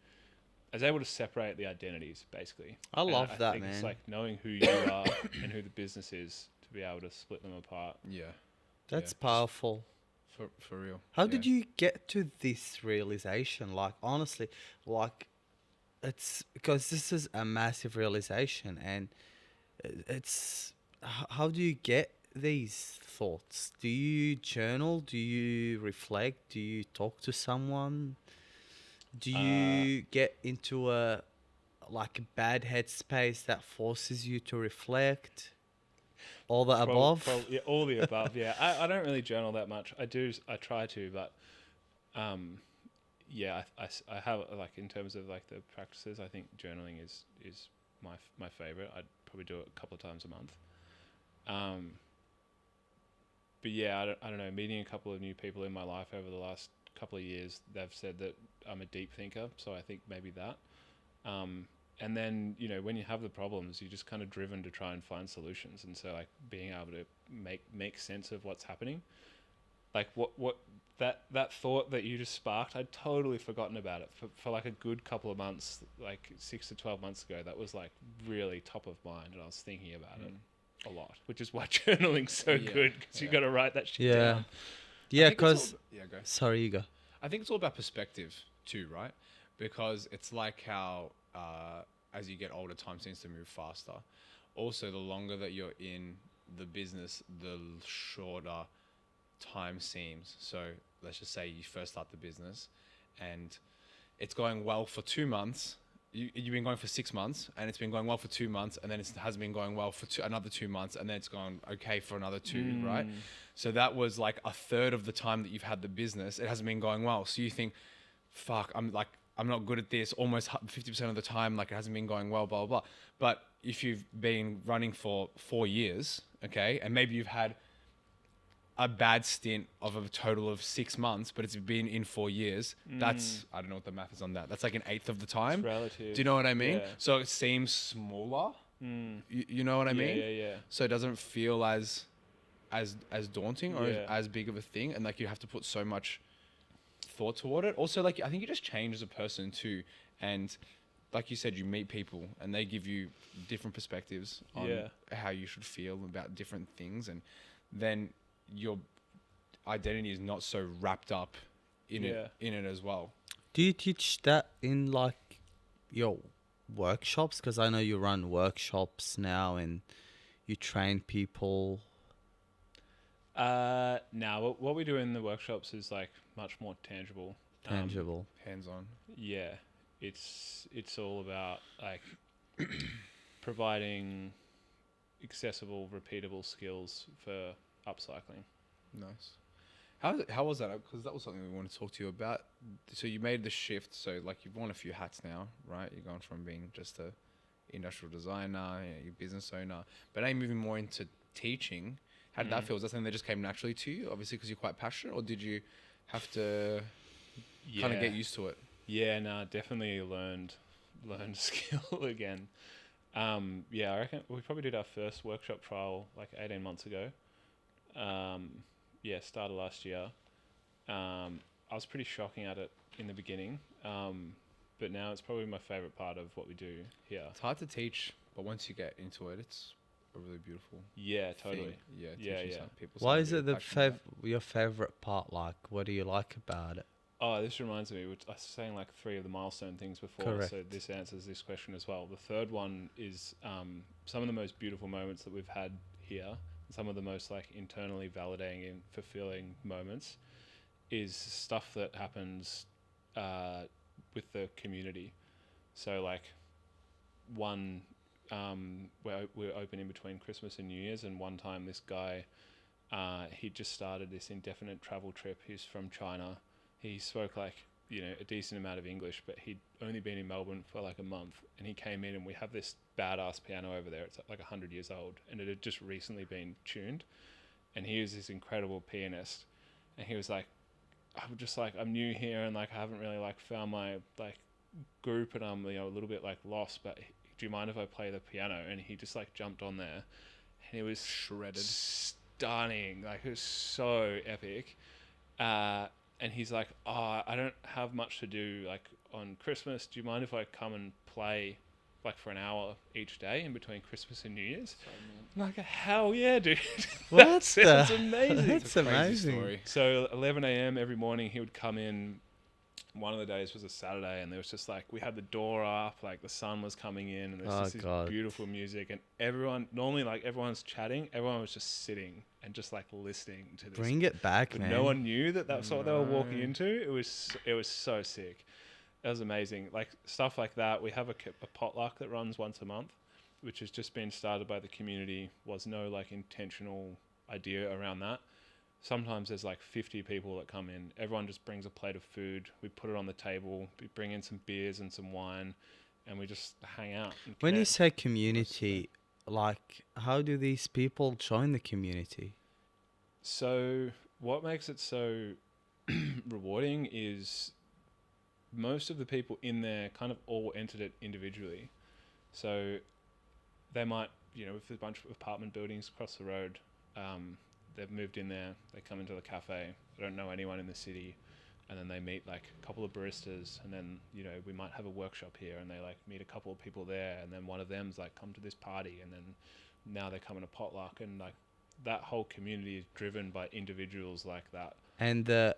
I was able to separate the identities, basically. I love I that, think man. It's like knowing who you are and who the business is, to be able to split them apart. yeah, That's powerful. for real. How did you get to this realization? Like, honestly, like, it's because this is a massive realization, and it's how do you get these thoughts? Do you journal? Do you reflect? Do you talk to someone? Do you get into a bad headspace that forces you to reflect? All the above? All the above. Yeah, I don't really journal that much. I try to, but I have, like, in terms of like the practices, I think journaling is my favorite. I'd probably do it a couple of times a month. But yeah, I don't know, meeting a couple of new people in my life over the last couple of years, they've said that I'm a deep thinker, so I think maybe that. And then, you know, when you have the problems, you're just kind of driven to try and find solutions. And so, like, being able to make sense of what's happening. Like, what that thought that you just sparked, I'd totally forgotten about it for like a good couple of months, like 6 to 12 months ago. That was like really top of mind, and I was thinking about it a lot, which is why journaling's so good, because you got to write that shit down. Yeah, I think it's because... go. Sorry, you go. I think it's all about perspective too, right? Because it's like how as you get older, time seems to move faster. Also, the longer that you're in the business, the shorter time seems. So let's just say you first start the business and it's going well for 2 months. You've been going for 6 months, and it's been going well for 2 months, and then it hasn't been going well for another 2 months, and then it's gone okay for another 2, right? So that was like a third of the time that you've had the business. It hasn't been going well. So you think, fuck, I'm not good at this. Almost 50% of the time, like, it hasn't been going well, blah, blah, blah. But if you've been running for 4 years, okay, and maybe you've had a bad stint of a total of 6 months, but it's been in 4 years. That's, I don't know what the math is on that. That's like an eighth of the time. It's relative. Do you know what I mean? Yeah. So it seems smaller. You know what I mean? Yeah. So it doesn't feel as daunting or as big of a thing, and like you have to put so much thought toward it. Also, like, I think you just change as a person too, and like you said, you meet people and they give you different perspectives on how you should feel about different things, and then your identity is not so wrapped up in it as well. Do you teach that in like your workshops? Because I know you run workshops now and you train people. Now what we do in the workshops is like much more tangible. Tangible. Hands-on. Yeah, it's all about like providing accessible, repeatable skills for upcycling. Nice. How was that? Because that was something we wanted to talk to you about. So you made the shift. So like you've worn a few hats now, right? You're going from being just a industrial designer, you're a business owner, but now you're moving more into teaching. How did that feel? Was that something that just came naturally to you? Obviously, because you're quite passionate, or did you have to kind of get used to it? Yeah, no, definitely learned skill again. I reckon we probably did our first workshop trial like 18 months ago. Started last year. I was pretty shocking at it in the beginning, but now it's probably my favorite part of what we do here. It's hard to teach, but once you get into it, it's a really beautiful. Yeah, totally. Thing. Yeah. People. Why is it your favorite part? Like, what do you like about it? Oh, this reminds me, which I was saying like 3 of the milestone things before, Correct. so this answers this question as well. The third one is some of the most beautiful moments that we've had here, some of the most like internally validating and fulfilling moments is stuff that happens with the community. So like one, we're open in between Christmas and New Year's, and one time this guy, he just started this indefinite travel trip. He's from China. He spoke like, a decent amount of English, but he'd only been in Melbourne for like a month, and he came in and we have this badass piano over there. It's like 100 years old, and it had just recently been tuned, and he was this incredible pianist, and he was like, I'm new here, and like I haven't really like found my like group, and I'm a little bit like lost, but do you mind if I play the piano? And he just like jumped on there, and it was shredded, stunning, like it was so epic. And he's like, I don't have much to do like on Christmas. Do you mind if I come and play like for an hour each day in between Christmas and New Year's? I'm like, hell yeah, dude. That sounds amazing. That's amazing. Story. So 11 a.m. every morning he would come in. One of the days was a Saturday, and there was just like, we had the door up, like the sun was coming in, and there's just this beautiful music, and everyone's chatting, everyone was just sitting and just like listening to this. Bring it back, but man. no one knew that that's what they were walking into. It was so sick. It was amazing. Like stuff like that. We have a potluck that runs once a month, which has just been started by the community. Was no like intentional idea around that. Sometimes there's like 50 people that come in. Everyone just brings a plate of food. We put it on the table. We bring in some beers and some wine, and we just hang out. When you say community, like, how do these people join the community? So what makes it so rewarding is most of the people in there kind of all entered it individually. So they might, if there's a bunch of apartment buildings across the road, they've moved in there, they come into the cafe, they don't know anyone in the city, and then they meet like a couple of baristas, and then, we might have a workshop here, and they like meet a couple of people there, and then one of them's like, come to this party, and then now they come in a potluck, and like that whole community is driven by individuals like that. And the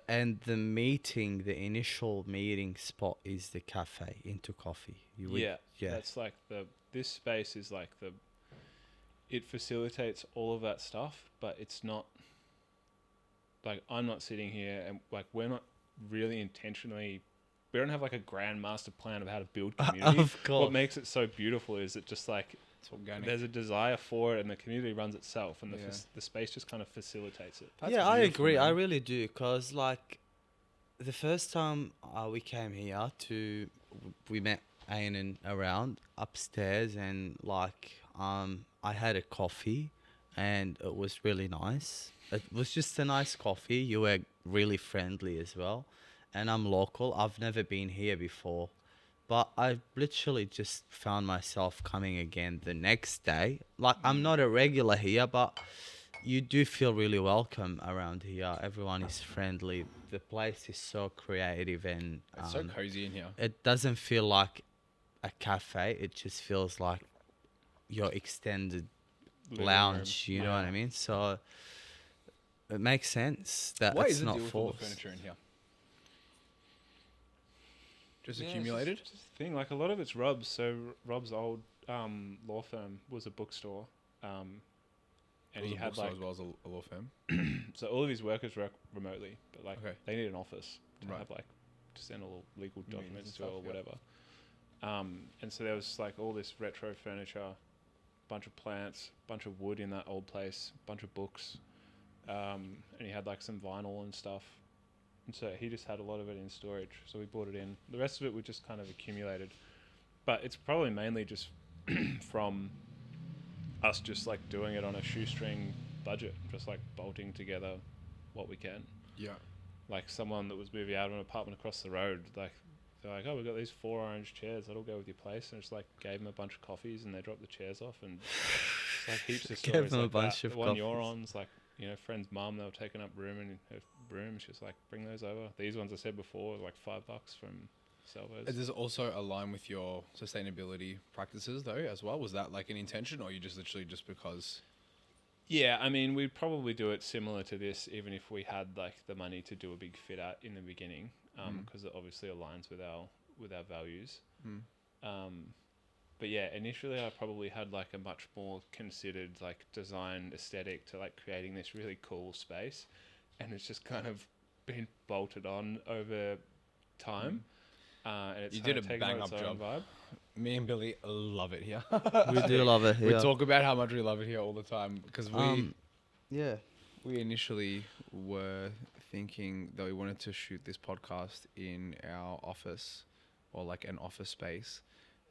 initial meeting spot is the cafe, Into Coffee. That's like this space is like it facilitates all of that stuff, but it's not like I'm not sitting here and like we're not really intentionally, we don't have like a grand master plan of how to build community. Of course. What makes it so beautiful is it just like It's organic. there's a desire for it, and the community runs itself, and the space just kind of facilitates it. That's I beautiful, agree. man. I really do, because like the first time we came here we met Ainan around upstairs, and like I had a coffee, and it was really nice. It was just a nice coffee. You were really friendly as well, and I'm local. I've never been here before, but I literally just found myself coming again the next day. Like, I'm not a regular here, but you do feel really welcome around here. Everyone is friendly. The place is so creative, and It's so cozy in here. it doesn't feel like a cafe. It just feels like your extended Living lounge. room. You know what I mean? So it makes sense that What it's is the not deal with all the forced. furniture in here? Just Yeah, accumulated? it's just the thing, like a lot of it's Rob's. So Rob's old law firm was a bookstore, and he had like as well as a law firm. so all of his workers work remotely, but like Okay. they need an office to Right. have like to send all the legal Meetings documents and to her or stuff, yeah. whatever. And so there was like all this retro furniture, bunch of plants, bunch of wood in that old place, bunch of books, and he had like some vinyl and stuff. And so he just had a lot of it in storage. So we brought it in. The rest of it we just kind of accumulated. But it's probably mainly just from us just like doing it on a shoestring budget, just like bolting together what we can. Yeah. Like someone that was moving out of an apartment across the road, like they're like, oh, we've got these 4 orange chairs, that'll go with your place. And just like gave them a bunch of coffees and they dropped the chairs off, and it's like heaps of stories. Gave them like a bunch that. of The one coffees. you're on's like, you know, friend's mum, they were taking up room in her room. She was like, bring those over. These ones I said before, like $5 from Salvos. Does it also align with your sustainability practices though as well? Was that like an intention, or you just literally just because? Yeah, I mean, we'd probably do it similar to this, even if we had like the money to do a big fit out in the beginning, because it obviously aligns with our values. But yeah, initially I probably had like a much more considered like design aesthetic to like creating this really cool space, and it's just kind of been bolted on over time. And it's You kind did of a taken on bang its up own job. vibe. Me and Billy love it here. We do love it. We Yeah. talk about how much we love it here all the time because Yeah. we initially were thinking that we wanted to shoot this podcast in our office or like an office space,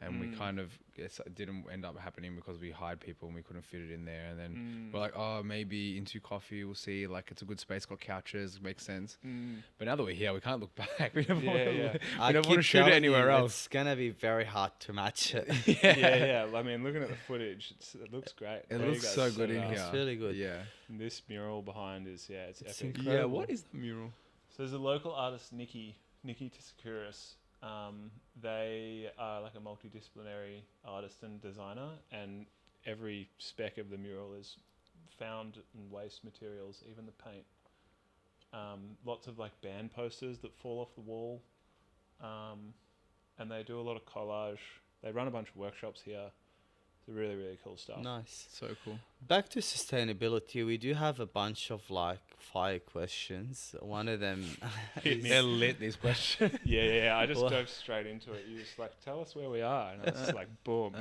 and we kind of it didn't end up happening because we hired people and we couldn't fit it in there. And then we're like, oh, maybe Into Coffee, we'll see. Like, it's a good space, got couches, makes sense. But now that we're here, we can't look back. We don't want to I want to keep shoot it telling anywhere you, else. It's gonna be very hard to match it. Yeah. I mean, looking at the footage, it looks great. It There you looks go, so good in nice. here. It's really good. Yeah. And this mural behind is it's It's epic. incredible. Yeah, what is the mural? So there's a local artist, Nikki Tissakuris. They are like a multidisciplinary artist and designer, and every speck of the mural is found in waste materials, even the paint. Lots of like band posters that fall off the wall, and they do a lot of collage. They run a bunch of workshops here. It's really, really cool stuff. Nice. So cool. Back to sustainability, we do have a bunch of like fire questions. One of them Hit me. They're lit, these questions. Yeah. I just Well- dove straight into it. You just like, tell us where we are, and it's just like, boom.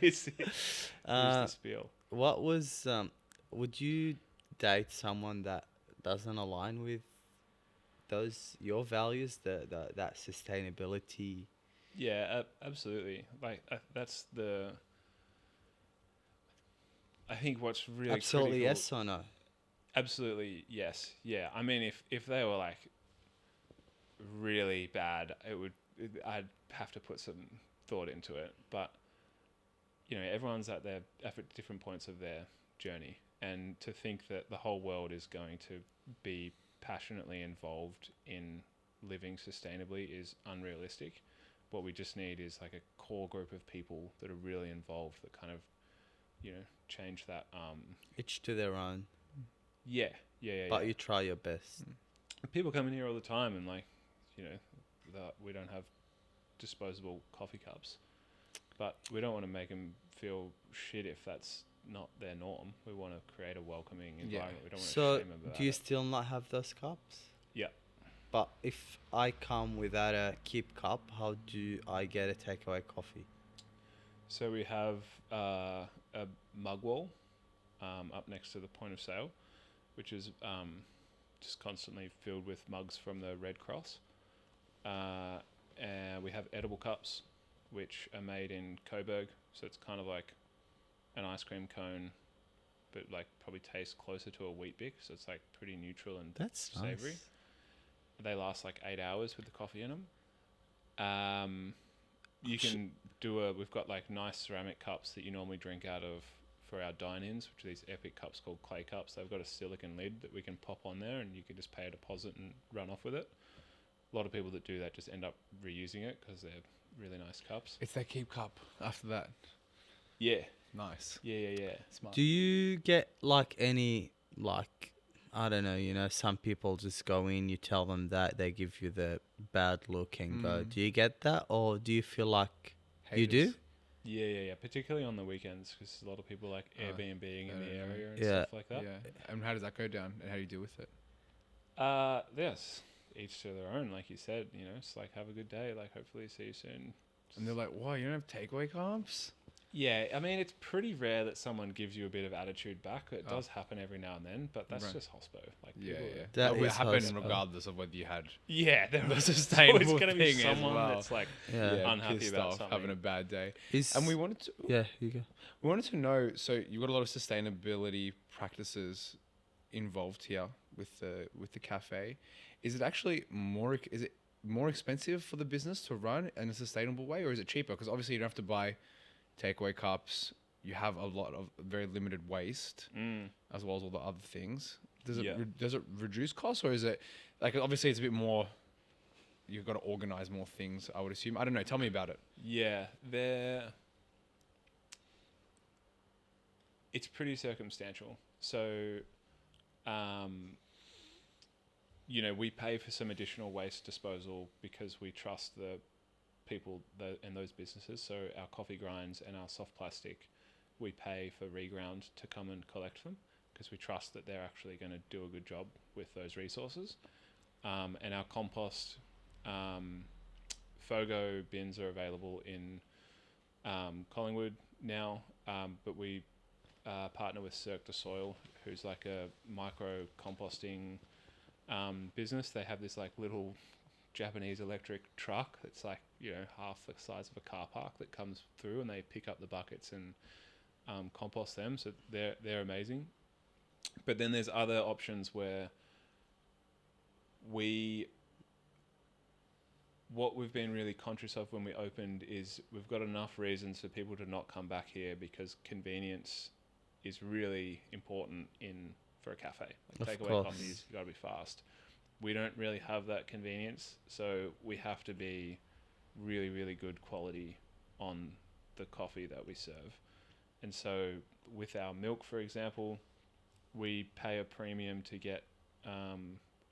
Here's the spiel. what was would you date someone that doesn't align with your values, that sustainability? Yeah, absolutely. Like that's the. I think what's really Absolutely critical, yes or no? Absolutely yes. Yeah, I mean, if they were like really bad, I'd have to put some thought into it. But you know, everyone's at different points of their journey, and to think that the whole world is going to be passionately involved in living sustainably is unrealistic. What we just need is like a core group of people that are really involved, that kind of, you know, change that. Each to their own. Yeah. But you try your best. People come in here all the time and like, you know, we don't have disposable coffee cups, but we don't want to make them feel shit if that's not their norm. We want to create a welcoming environment. We don't want to So shame them about do you it. still not have those cups? Yeah. But if I come without a keep cup, how do I get a takeaway coffee? So we have a mug wall up next to the point of sale, which is just constantly filled with mugs from the Red Cross. And we have edible cups, which are made in Coburg. So it's kind of like an ice cream cone, but like probably tastes closer to a Wheat Bix. So it's like pretty neutral and That's savory. nice. They last like 8 hours with the coffee in them. You can we've got like nice ceramic cups that you normally drink out of for our dine-ins, which are these epic cups called clay cups. They've got a silicone lid that we can pop on there, and you can just pay a deposit and run off with it. A lot of people that do that just end up reusing it because they're really nice cups. It's that keep cup after that. Yeah. Nice. Yeah. Smart. Do you get like any like, I don't know, you know, some people just go in, you tell them that, they give you the bad look and go. Do you get that, or do you feel like you do? Haters. Yeah. Particularly on the weekends, because a lot of people like Airbnb-ing in the area and Yeah. stuff like that. Yeah. And how does that go down? And how do you deal with it? Yes. each to their own, like you said. You know, it's like, have a good day. Like, hopefully see you soon. And they're like, "Why you don't have takeaway comps?" Yeah, I mean, it's pretty rare that someone gives you a bit of attitude back. It does happen every now and then, but that's Right. just hospo. Like, Yeah, people yeah. That That would is happen hospo. regardless of whether you had Yeah, there the was sustainable always going to be thing as someone well. that's like Yeah. unhappy pissed about off, something. having a bad day. Is And we wanted to yeah, you go. we wanted to know. So you got a lot of sustainability practices involved here with the cafe. Is it actually is it more expensive for the business to run in a sustainable way, or is it cheaper? Because obviously you don't have to buy takeaway cups. You have a lot of very limited waste, as well as all the other things. Does it Yeah. does it reduce costs, or is it like obviously it's a bit more? You've got to organize more things, I would assume. I don't know. Tell me about it. Yeah, it's pretty circumstantial. So, you know, we pay for some additional waste disposal because we trust the people in those businesses. So our coffee grinds and our soft plastic, we pay for Reground to come and collect them because we trust that they're actually going to do a good job with those resources. And our compost, Fogo bins are available in Collingwood now, but we partner with Cirque du Soil, who's like a micro composting business. They have this like little Japanese electric truck that's like, you know, half the size of a car park that comes through, and they pick up the buckets and compost them. So they're amazing. But then there's other options where what we've been really conscious of when we opened is we've got enough reasons for people to not come back here because convenience is really important for a cafe. Like Of takeaway course. coffees, you got to be fast. We don't really have that convenience, so we have to be really, really good quality on the coffee that we serve. And so with our milk, for example, we pay a premium to get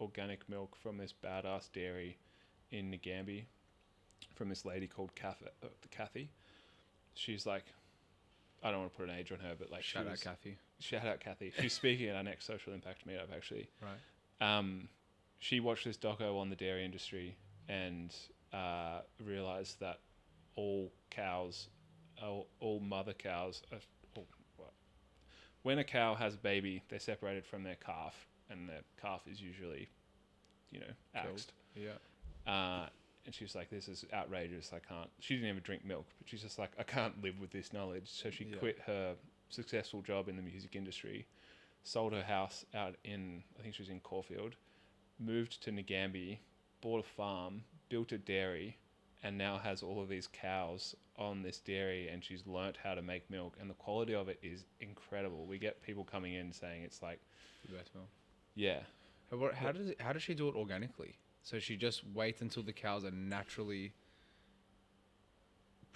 organic milk from this badass dairy in Ngambie from this lady called Kathy. She's like, I don't want to put an age on her, but like Shout out Kathy. Shout out Kathy. She's speaking at our next social impact meetup actually. Right. She watched this doco on the dairy industry and realized that all mother cows when a cow has a baby, they're separated from their calf, and the calf is usually, you know, axed. Yeah. And she's like, this is outrageous. She didn't even drink milk, but she's just like, I can't live with this knowledge. So she quit her successful job in the music industry, sold her house out I think she was in Caulfield, moved to Ngambie, bought a farm, built a dairy, and now has all of these cows on this dairy, and she's learnt how to make milk, and the quality of it is incredible. We get people coming in saying it's like The best milk. Yeah. How does she do it organically? So she just waits until the cows are naturally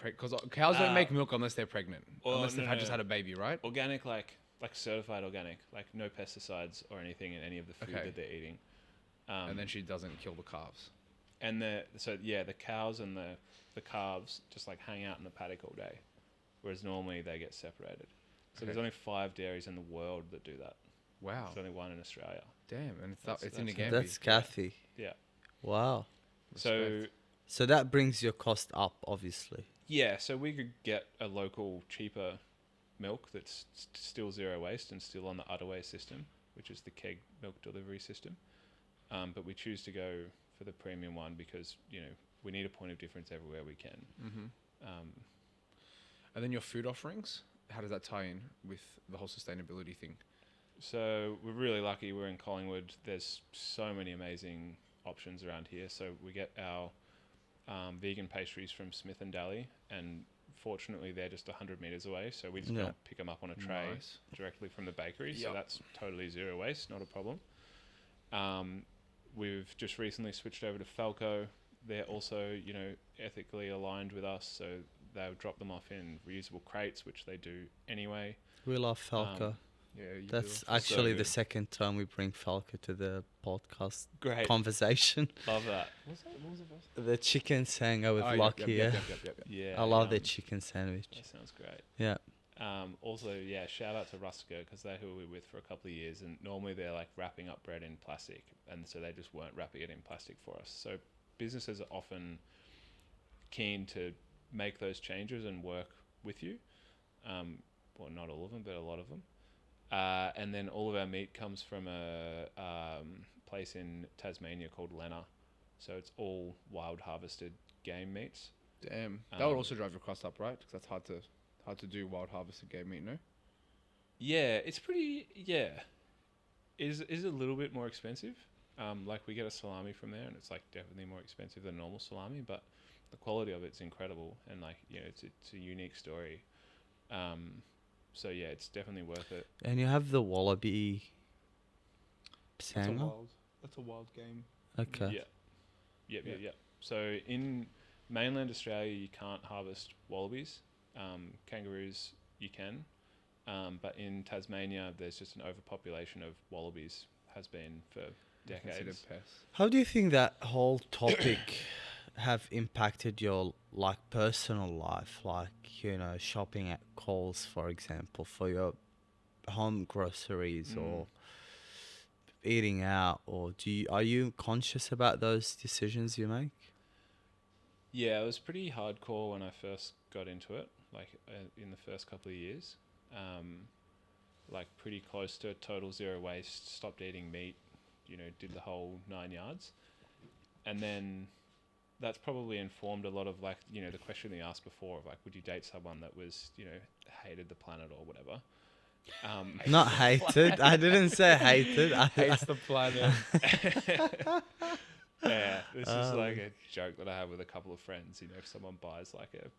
because cows don't make milk unless they're pregnant, unless they've just had a baby, right? Organic, like certified organic, like no pesticides or anything in any of the food that they're eating. And then she doesn't kill the calves. And the cows and the calves just like hang out in the paddock all day, whereas normally they get separated. So there's only 5 dairies in the world that do that. Wow. There's only 1 in Australia. Damn, and it's in the that's- Gambia. That's Kathy. Yeah. Wow. So that brings your cost up, obviously. Yeah, so we could get a local cheaper milk that's still zero waste and still on the Udaway system, which is the keg milk delivery system. But we choose to go for the premium one because, you know, we need a point of difference everywhere we can. Mm-hmm. And then your food offerings, how does that tie in with the whole sustainability thing? So we're really lucky. We're in Collingwood. There's so many amazing options around here. So we get our vegan pastries from Smith and Daly, and fortunately they're just 100 meters away. So we just go pick them up on a tray directly from the bakery. So that's totally zero waste, not a problem. We've just recently switched over to Falco. They're also, you know, ethically aligned with us. So they'll drop them off in reusable crates, which they do anyway. We love Falco. That's So actually the good. second time we bring Falco to the podcast Great. conversation. Love that. What was the first? The chicken sanger with Oh, Lucky, Yeah. I love their yum. chicken sandwich. That sounds great. Yeah. Also, yeah, shout out to Rustico because they're who we were with for a couple of years, and normally they're like wrapping up bread in plastic, and so they just weren't wrapping it in plastic for us. So businesses are often keen to make those changes and work with you. Well, not all of them, but a lot of them. And then all of our meat comes from a place in Tasmania called Lena. So it's all wild harvested game meats. Damn. That would also drive your cost up, right? Because that's hard to do wild harvested game meat, no? Yeah, it's pretty. Yeah, is a little bit more expensive. Like we get a salami from there, and it's like definitely more expensive than normal salami, but the quality of it's incredible, and like it's a unique story. So yeah, it's definitely worth it. And you have the wallaby sanger. That's a wild game. Okay. Yeah. So in mainland Australia, you can't harvest wallabies. Kangaroos, you can. But in Tasmania, there's just an overpopulation of wallabies, has been for decades. How do you think that whole topic have impacted your like personal life, like shopping at Coles, for example, for your home groceries or eating out, or are you conscious about those decisions you make? Yeah, it was pretty hardcore when I first got into it, like in the first couple of years. Like pretty close to total zero waste, stopped eating meat, did the whole 9 yards. And then that's probably informed a lot of like, the question you asked before of like, would you date someone that was, hated the planet or whatever? Not hated. I didn't say hated. Hates the planet. Yeah, this is like a joke that I have with a couple of friends. If someone buys like a,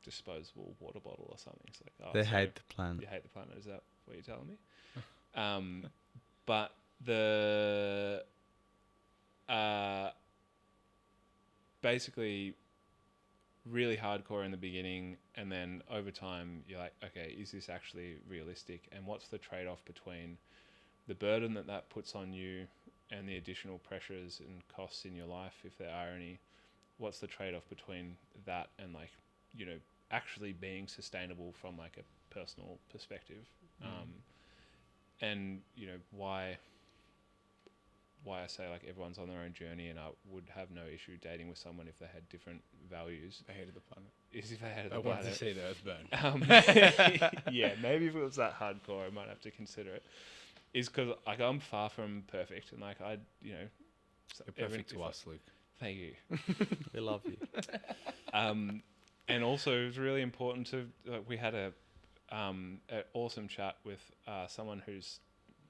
disposable water bottle or something, it's like, oh, They so hate the planet. you hate the planet. Is that what you're telling me? But the basically really hardcore in the beginning, and then over time you're like, okay, is this actually realistic? And what's the trade-off between the burden that puts on you and the additional pressures and costs in your life, if there are any? What's the trade-off between that and like, actually being sustainable from like a personal perspective? And why I say like everyone's on their own journey, and I would have no issue dating with someone if they had different values. I hated the planet. Is if they hated the I planet. wanted to see the earth burn. Yeah, maybe if it was that hardcore, I might have to consider it. Is because like I'm far from perfect, and like You're perfect to us, Luke. Thank you. We love you. And also it was really important to we had an awesome chat with someone who's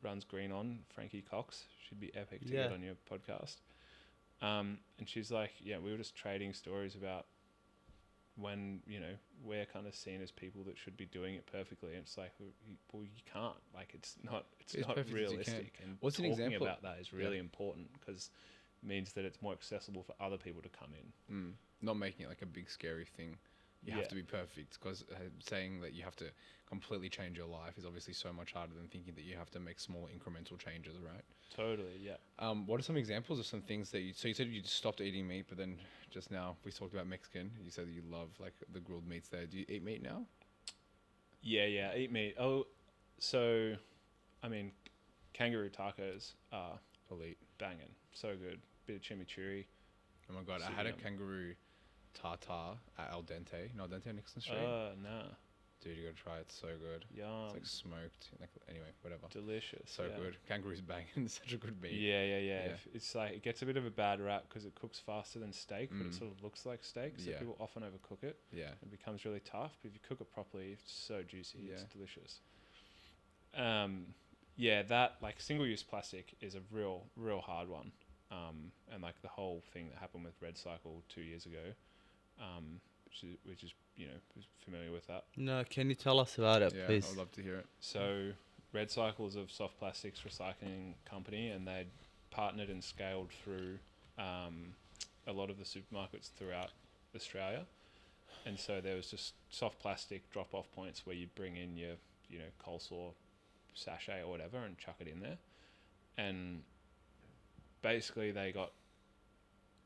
runs Green On, Frankie Cox. She'd be epic to get on your podcast. And she's like, yeah, we were just trading stories about when we're kind of seen as people that should be doing it perfectly, and it's like, well, you can't. Like it's not realistic. And what's an talking example about that is really important, because it means that it's more accessible for other people to come in. Not making it like a big scary thing. You have to be perfect, because saying that you have to completely change your life is obviously so much harder than thinking that you have to make small incremental changes, right? Totally, yeah. What are some examples of some things that so you said you stopped eating meat, but then just now we talked about Mexican. You said that you love like the grilled meats there. Do you eat meat now? Yeah, eat meat. Oh, so, I mean, kangaroo tacos are Elite. banging. So good. Bit of chimichurri. Oh my god, I had a kangaroo tartar at Al Dente. No, Al Dente on Nixon Street. Nah. Dude, you gotta try it. It's so good. Yum. It's like smoked. Like, anyway, whatever. Delicious. So good. Kangaroo's banging. It's such a good meat. Yeah. It's like, it gets a bit of a bad rap because it cooks faster than steak, but it sort of looks like steak. So people often overcook it. Yeah. It becomes really tough. But if you cook it properly, it's so juicy. Yeah. It's delicious. Yeah, that like single-use plastic is a real hard one. And like the whole thing that happened with Red Cycle 2 years ago, which is was familiar with that. No, can you tell us about it, please? I'd love to hear it. So Red Cycle is a soft plastics recycling company, and they'd partnered and scaled through a lot of the supermarkets throughout Australia. And so there was just soft plastic drop-off points where you bring in your coleslaw sachet or whatever and chuck it in there. And basically they got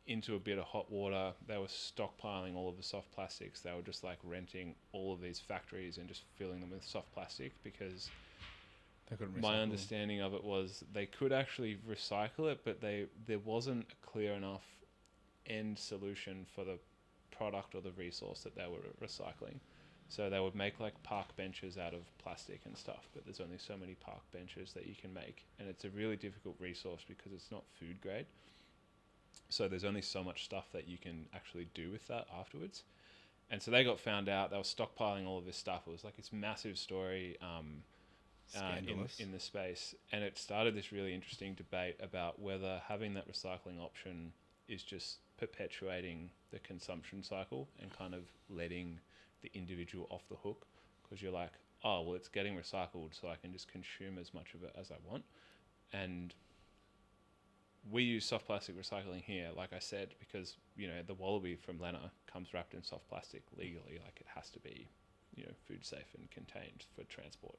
into a bit of hot water. They were stockpiling all of the soft plastics. They were just like renting all of these factories and just filling them with soft plastic, because They couldn't my recycle. understanding of it was they could actually recycle it, but there wasn't a clear enough end solution for the product or the resource that they were recycling. So they would make like park benches out of plastic and stuff, but there's only so many park benches that you can make, and it's a really difficult resource because it's not food grade. So there's only so much stuff that you can actually do with that afterwards. And so they got found out. They were stockpiling all of this stuff. It was like this massive story Scandalous. in the space. And it started this really interesting debate about whether having that recycling option is just perpetuating the consumption cycle and kind of letting the individual off the hook, because you're like, oh, well, it's getting recycled, so I can just consume as much of it as I want. And we use soft plastic recycling here, like I said, because, you know, the wallaby from Lena comes wrapped in soft plastic legally. Like, it has to be, you know, food safe and contained for transport.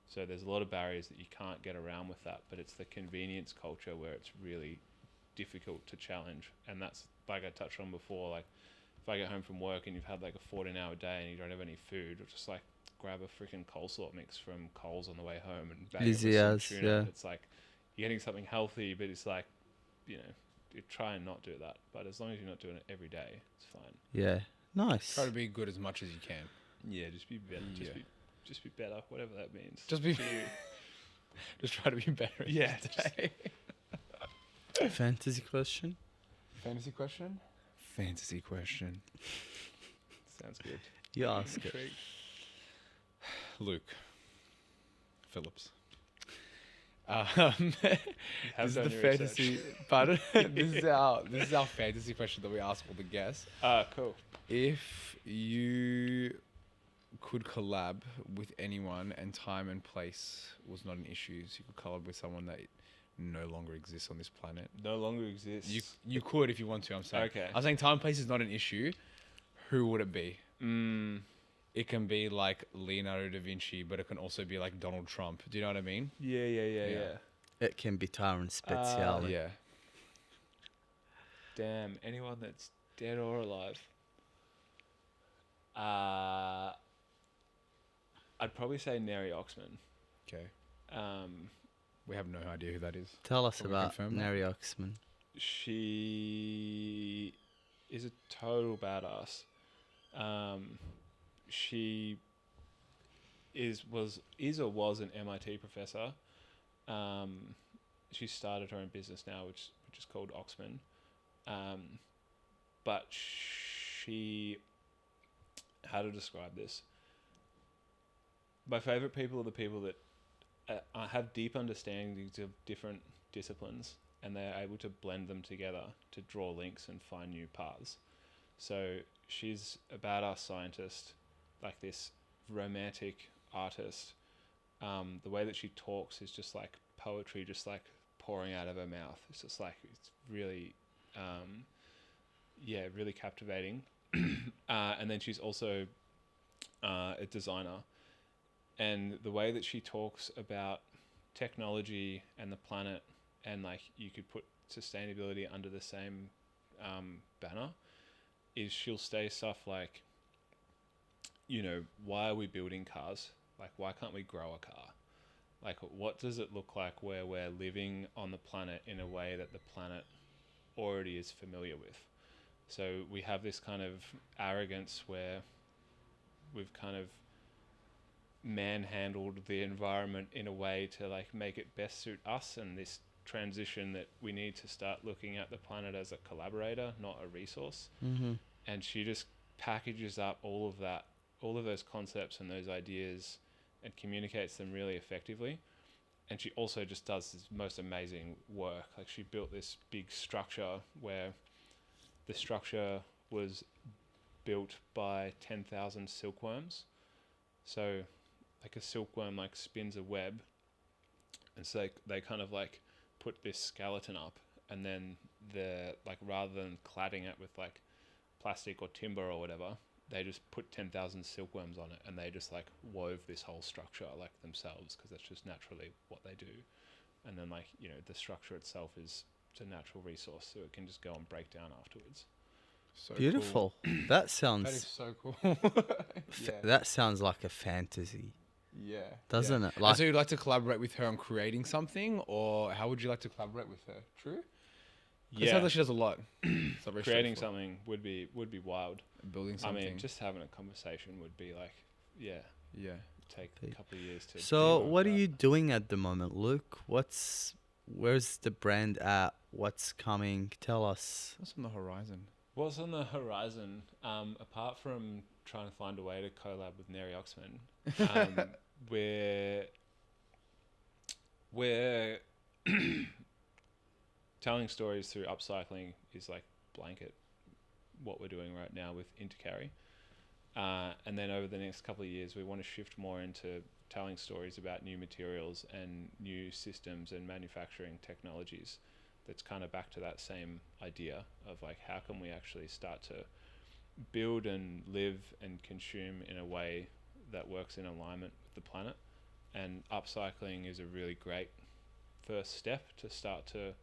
So there's a lot of barriers that you can't get around with that, but it's the convenience culture where it's really difficult to challenge. And that's, like I touched on before, like, if I get home from work and you've had like a 14-hour day and you don't have any food, or just like grab a freaking coleslaw mix from Coles on the way home and bang it with Easy some as, tuna. yeah. It's like you're getting something healthy, but it's like, you know, you try and not do that. But as long as you're not doing it every day, it's fine. Yeah. Nice. Try to be good as much as you can. Yeah, just be better. Yeah. Just be better, whatever that means. Just be. To you. Just try to be better. Yeah, Day. Fantasy question. Fantasy question. Fantasy question. Sounds good. You ask it. Intrigued. Luke Phillips. Have This is done the your fantasy. Pardon. This is our fantasy question that we ask all the guests. Cool. If you could collab with anyone and time and place was not an issue, so you could collab with someone that no longer exists on this planet. No longer exists. You could if you want to. I'm saying. Okay. I'm saying time and place is not an issue. Who would it be? It can be like Leonardo da Vinci, but it can also be like Donald Trump. Do you know what I mean? Yeah. It can be Tyron Speziale. Yeah. Damn, anyone that's dead or alive. I'd probably say Neri Oxman. Okay. We have no idea who that is. Tell us Can we about confirm that? Neri Oxman. She is a total badass. She was an MIT professor. She started her own business now, which is called Oxman. But she, how to describe this? My favorite people are the people that have deep understandings of different disciplines, and they're able to blend them together to draw links and find new paths. So she's a badass scientist, like this romantic artist. The way that she talks is just like poetry, just like pouring out of her mouth. It's just like, it's really, really captivating. And then she's also a designer. And the way that she talks about technology and the planet, and like you could put sustainability under the same banner, is she'll say stuff like, you know, why are we building cars? Like, why can't we grow a car? Like, what does it look like where we're living on the planet in a way that the planet already is familiar with? So we have this kind of arrogance where we've kind of manhandled the environment in a way to like make it best suit us, and this transition that we need to start looking at the planet as a collaborator, not a resource. Mm-hmm. And she just packages up all of that, all of those concepts and those ideas, and communicates them really effectively. And she also just does this most amazing work. Like, she built this big structure where the structure was built by 10,000 silkworms. So like a silkworm like spins a web, and so they kind of like put this skeleton up, and then rather than cladding it with like plastic or timber or whatever, they just put 10,000 silkworms on it, and they just like wove this whole structure like themselves, because that's just naturally what they do. And then, like, you know, the structure itself is It's a natural resource, so it can just go and break down afterwards. So Beautiful. Cool. That That is sounds so cool. that sounds like a fantasy, Yeah. doesn't yeah. it? And Like, so you'd like to collaborate with her on creating something, or how would you like to collaborate with her? True. It sounds like she does a lot. It's not very Creating straightforward. something would be wild. Building something. I mean, just having a conversation would be like, yeah, yeah. take a couple of years to. so develop what are that. you doing at the moment, Luke? Where's the brand at? What's coming? Tell us. What's on the horizon? What's on the horizon? Apart from trying to find a way to collab with Neri Oxman, we're telling stories through upcycling is like blanket what we're doing right now with Intercarry. And then over the next couple of years, we want to shift more into telling stories about new materials and new systems and manufacturing technologies. That's kind of back to that same idea of like, how can we actually start to build and live and consume in a way that works in alignment with the planet. And upcycling is a really great first step to start to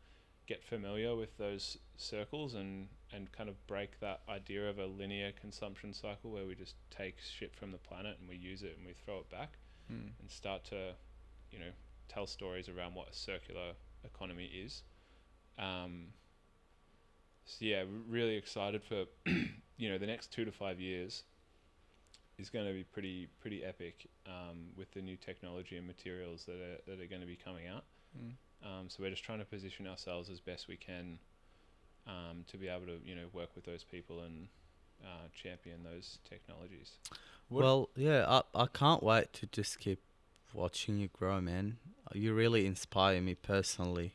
get familiar with those circles and kind of break that idea of a linear consumption cycle where we just take shit from the planet and we use it and we throw it back, and start to, tell stories around what a circular economy is. So yeah, really excited for, the next 2 to 5 years is going to be pretty epic, with the new technology and materials that are going to be coming out. So we're just trying to position ourselves as best we can, to be able to, work with those people and champion those technologies. Well, yeah, I can't wait to just keep watching you grow, man. You really inspire me personally.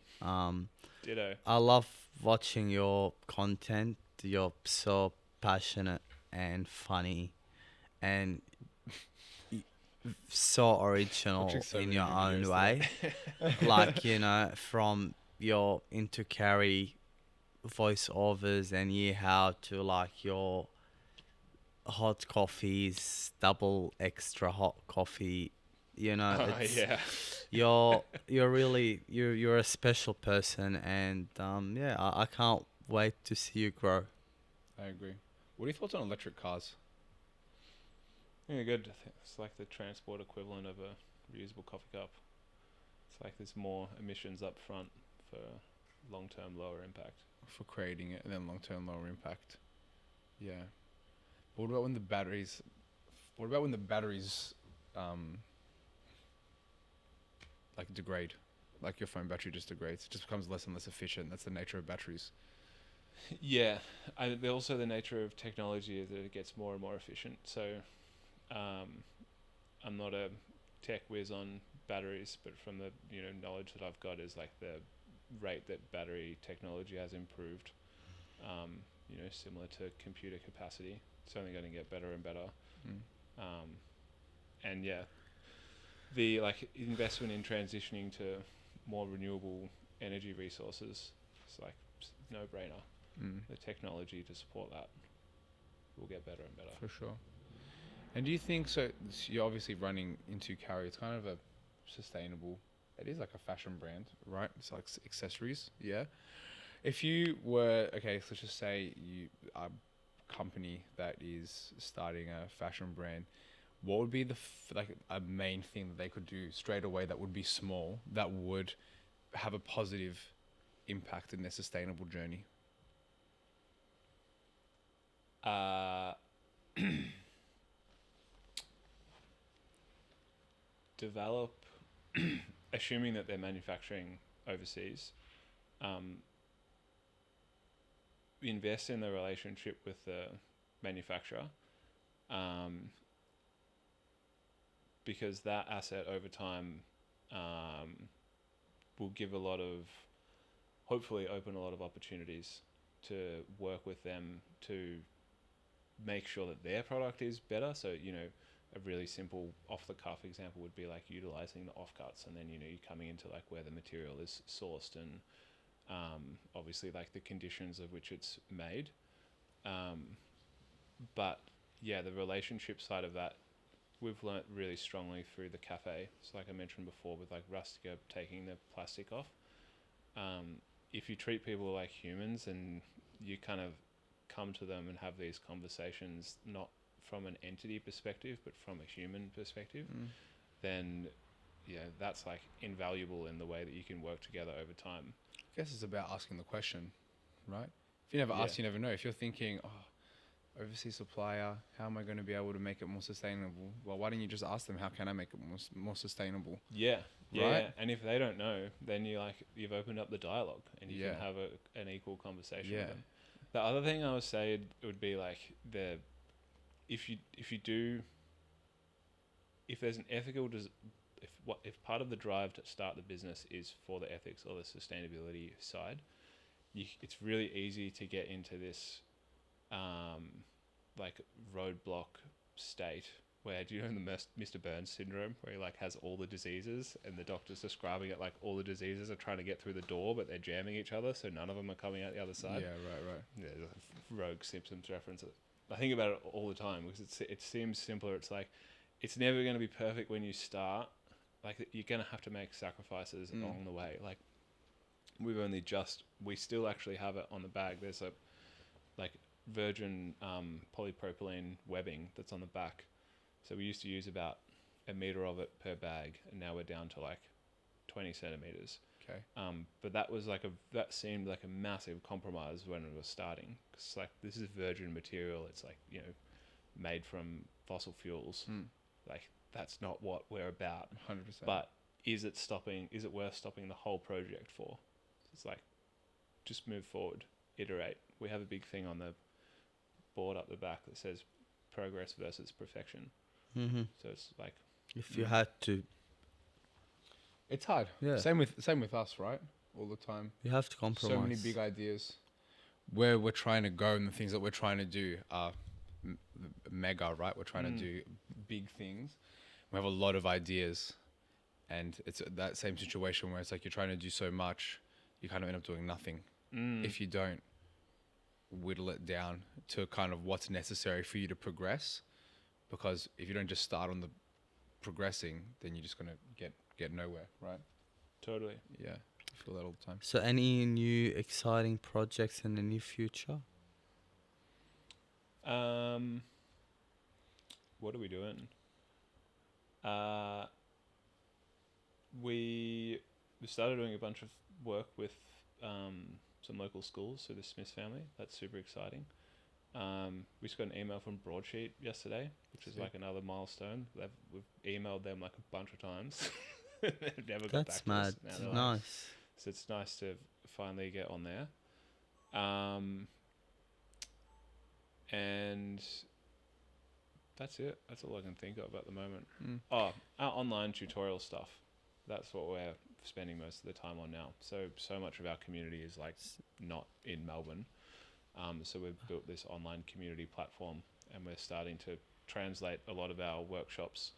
Ditto. I love watching your content. You're so passionate and funny and so original Watching so in many your videos own today. way. Like, from your Intercarry voiceovers and how to like your hot coffees, double extra hot coffee. It's, Yeah. you're really you're a special person, and I can't wait to see you grow. I agree. What are your thoughts on electric cars? Yeah, good. It's like the transport equivalent of a reusable coffee cup. It's like there's more emissions up front for long-term lower impact. For creating it and then long-term lower impact. Yeah. But what about when the batteries like degrade? Like your phone battery just degrades. It just becomes less and less efficient. That's the nature of batteries. Yeah, also the nature of technology is that it gets more and more efficient. So, I'm not a tech whiz on batteries, but from the knowledge that I've got is like the rate that battery technology has improved. Similar to computer capacity, it's only going to get better and better. And yeah, the like investment in transitioning to more renewable energy resources, it's like no brainer. The technology to support that will get better and better. For sure. And do you think so? You're obviously running into Carry. It's kind of a sustainable. It is like a fashion brand, right? It's like accessories. Yeah. If you were so let's just say you are a company that is starting a fashion brand, what would be the like a main thing that they could do straight away that would be small that would have a positive impact in their sustainable journey? Develop, assuming that they're manufacturing overseas, invest in the relationship with the manufacturer, because that asset over time will give hopefully open a lot of opportunities to work with them to make sure that their product is better. So, a really simple off-the-cuff example would be like utilizing the offcuts, and then, you're coming into like where the material is sourced and obviously like the conditions of which it's made. But yeah, the relationship side of that, we've learnt really strongly through the cafe. So like I mentioned before with like Rustica taking the plastic off, if you treat people like humans and you kind of come to them and have these conversations not from an entity perspective but from a human perspective, then that's like invaluable in the way that you can work together over time. I guess it's about asking the question, right? If you never ask, you never know. If you're thinking, overseas supplier, how am I going to be able to make it more sustainable? Well, why don't you just ask them, how can I make it more sustainable? Yeah. Right? And if they don't know, then you've opened up the dialogue and you can have an equal conversation with them. The other thing I would say would be like if there's an ethical if part of the drive to start the business is for the ethics or the sustainability side, it's really easy to get into this like roadblock state where, do you know the Mr. Burns syndrome, where he like has all the diseases and the doctor's describing it like all the diseases are trying to get through the door but they're jamming each other so none of them are coming out the other side. Right. Yeah, the rogue Simpsons reference. I think about it all the time because it seems simpler. It's like it's never going to be perfect when you start. Like you're going to have to make sacrifices along the way. Like we still actually have it on the bag. There's a like virgin polypropylene webbing that's on the back. So we used to use about a meter of it per bag, and now we're down to like 20 centimeters. Okay. But that seemed like a massive compromise when we were starting. Cause like this is virgin material. It's like, made from fossil fuels. Like that's not what we're about. 100%. But is it worth stopping the whole project for? It's like, just move forward, iterate. We have a big thing on the board up the back that says progress versus perfection. So it's like, if you had to, it's hard. Yeah. Same with us, right? All the time. you have to compromise. So many big ideas. Where we're trying to go and the things that we're trying to do are mega, right? We're trying to do big things. We have a lot of ideas, and it's that same situation where it's like you're trying to do so much, you kind of end up doing nothing if you don't whittle it down to kind of what's necessary for you to progress. Because if you don't just start on the progressing, then you're just gonna get nowhere, right? totally. Yeah, I feel that all the time. So any new exciting projects in the near future? What are we doing? We started doing a bunch of work with some local schools, so the Smith family. That's super exciting. We just got an email from Broadsheet yesterday, which is like another milestone. We've emailed them like a bunch of times. They've never got back That's to us. mad. Now they're like, Nice. so it's nice to finally get on there. And that's it. That's all I can think of at the moment. Oh, our online tutorial stuff. That's what we're spending most of the time on now. So much of our community is like not in Melbourne. So we've built this online community platform, and we're starting to translate a lot of our workshops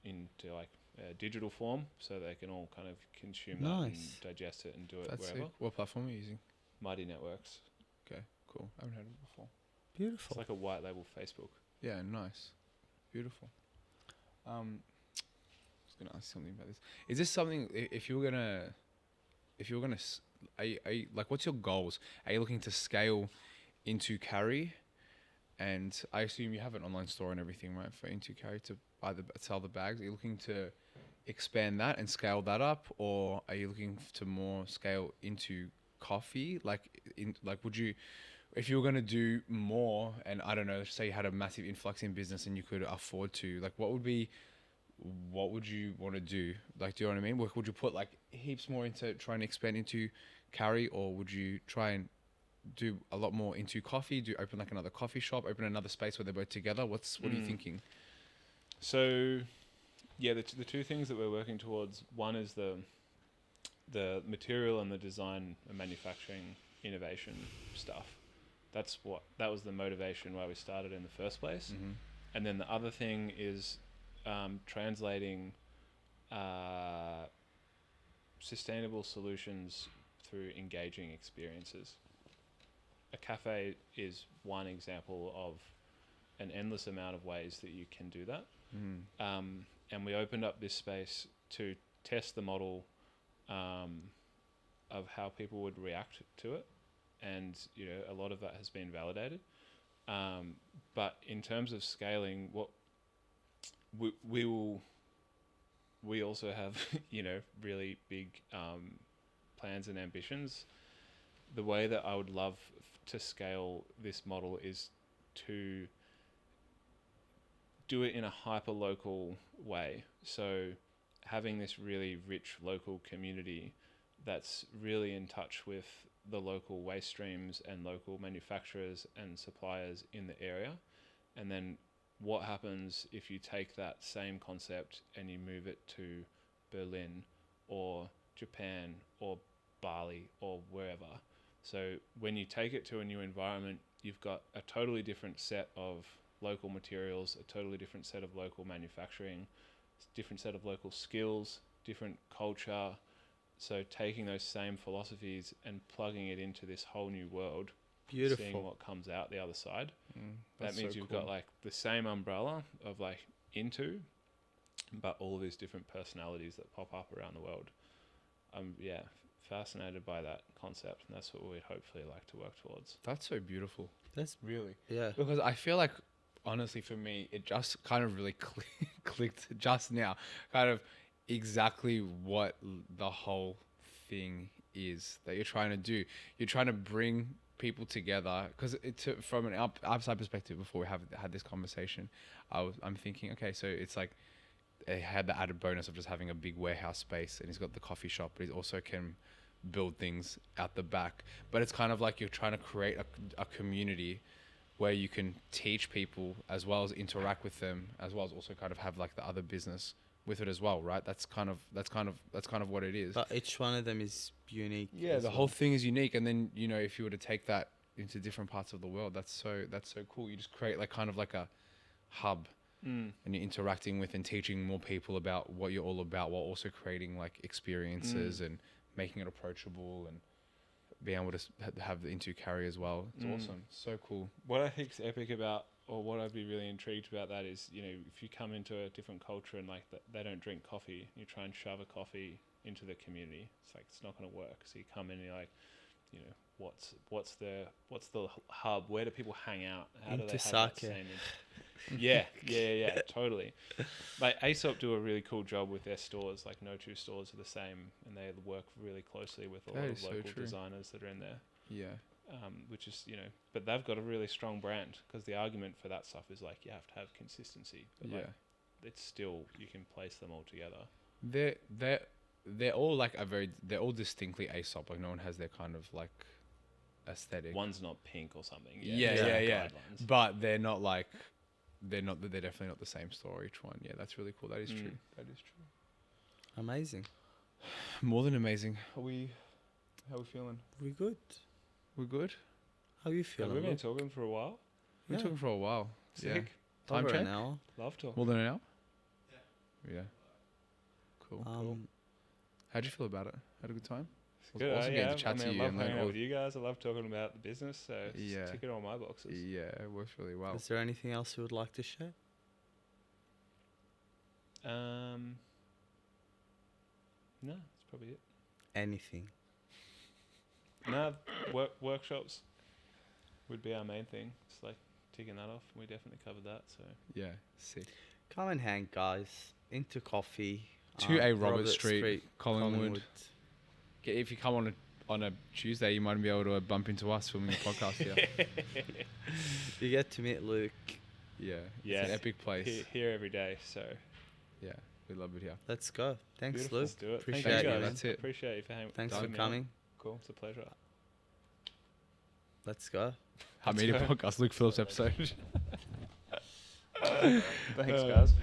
into like a digital form, so they can all kind of consume that and digest it and do it That's wherever. sick. What platform are you using? Mighty Networks. Okay, cool. I haven't heard of it before. Beautiful. It's like a white label Facebook. Yeah, nice. Beautiful. I was gonna ask something about this. Is this something, if you were gonna, are you, like, what's your goals? Are you looking to scale into carry? And I assume you have an online store and everything, right, for into carry to sell the bags. Are you looking to expand that and scale that up, or are you looking to more scale into coffee? Would you, if you were going to do more, and I don't know, say you had a massive influx in business and you could afford to, like, what would you want to do? Like, do you know what I mean? Would you put like heaps more into trying to expand into carry, or would you try and do a lot more into coffee? Open like another coffee shop, open another space where they're both together? What are you thinking? So, yeah, the two things that we're working towards, one is the material and the design and manufacturing innovation stuff. That was the motivation why we started in the first place. And then the other thing is translating sustainable solutions through engaging experiences. A cafe is one example of an endless amount of ways that you can do that. And we opened up this space to test the model of how people would react to it, and you know, a lot of that has been validated. But in terms of scaling, what we also have, you know, really big plans and ambitions. The way that I would love to scale this model is to do it in a hyper local way. So having this really rich local community that's really in touch with the local waste streams and local manufacturers and suppliers in the area. And then what happens if you take that same concept and you move it to Berlin or Japan or Bali or wherever? So when you take it to a new environment, you've got a totally different set of local materials, a totally different set of local manufacturing, different set of local skills, different culture. So taking those same philosophies and plugging it into this whole new world, Beautiful. seeing what comes out the other side. That That's means so you've cool. got like the same umbrella of like into, but all of these different personalities that pop up around the world. Yeah, fascinated by that concept, and that's what we'd hopefully like to work towards. That's so beautiful. That's Really. yeah. Because I feel like, honestly, for me, it just kind of really clicked just now. Kind of exactly what the whole thing is that you're trying to do. You're trying to bring people together, because from an outside perspective, before we had this conversation, I'm thinking, okay, so it's like it had the added bonus of just having a big warehouse space, and he's got the coffee shop, but he also can build things out the back. But it's kind of like you're trying to create a community where you can teach people as well as interact with them, as well as also kind of have like the other business with it as well, right? That's kind of what it is. But each one of them is unique. Yeah, as the well. whole thing is unique. And then, you know, if you were to take that into different parts of the world, that's so cool. You just create like kind of like a hub, and you're interacting with and teaching more people about what you're all about, while also creating like experiences and making it approachable and being able to have the into carry as well. It's awesome. So cool. What I think's epic about, or what I'd be really intrigued about that is, you know, if you come into a different culture and like they don't drink coffee, you try and shove a coffee into the community. It's like, it's not going to work. So you come in and you're like, you know, what's the hub? Where do people hang out? How do they have that Sake. same? Yeah, totally. Like ASOP do a really cool job with their stores. Like no two stores are the same, and they work really closely with a lot of local designers that are in there. Yeah. Which is, you know, but they've got a really strong brand, because the argument for that stuff is like you have to have consistency. But like, it's still, you can place them all together. They're all like they're all distinctly ASOP. Like no one has their kind of like aesthetic. One's not pink or something. Yeah. Guidelines. But they're definitely not the same store, each one. Yeah, that's really cool. That is true. That is true. Amazing. More than amazing. How we feeling? We good. We're good? How you Have feeling? we been Luke? talking for a while? We've been talking for a while. Sick. Yeah. Time Over check? an hour. Love talk. More than an hour? Yeah. Cool. Cool. How'd you feel about it? Had a good time? It was Good. awesome getting to chat to I you love and learn hanging out all. with you guys. I love talking about the business. So Yeah. it's ticking all my boxes. Yeah, it works really well. Is there anything else you would like to share? No, that's probably it. Anything. No, workshops would be our main thing. It's like ticking that off. We definitely covered that. So Yeah, sick. Come and hang, guys. Into coffee. 2A Robert Street, Collingwood. If you come on a Tuesday, you might be able to bump into us filming a podcast here. You get to meet Luke. Yeah, Yeah. it's an epic place. here every day. So Yeah, we love it here. Let's go. Thanks, beautiful. Luke. Let's do it. Appreciate Thank you you, guys. man. That's it. Appreciate you for Thanks for having me on. coming. Cool. It's a pleasure. Let's go. Our media podcast, Luke Phillips episode. Thanks, guys.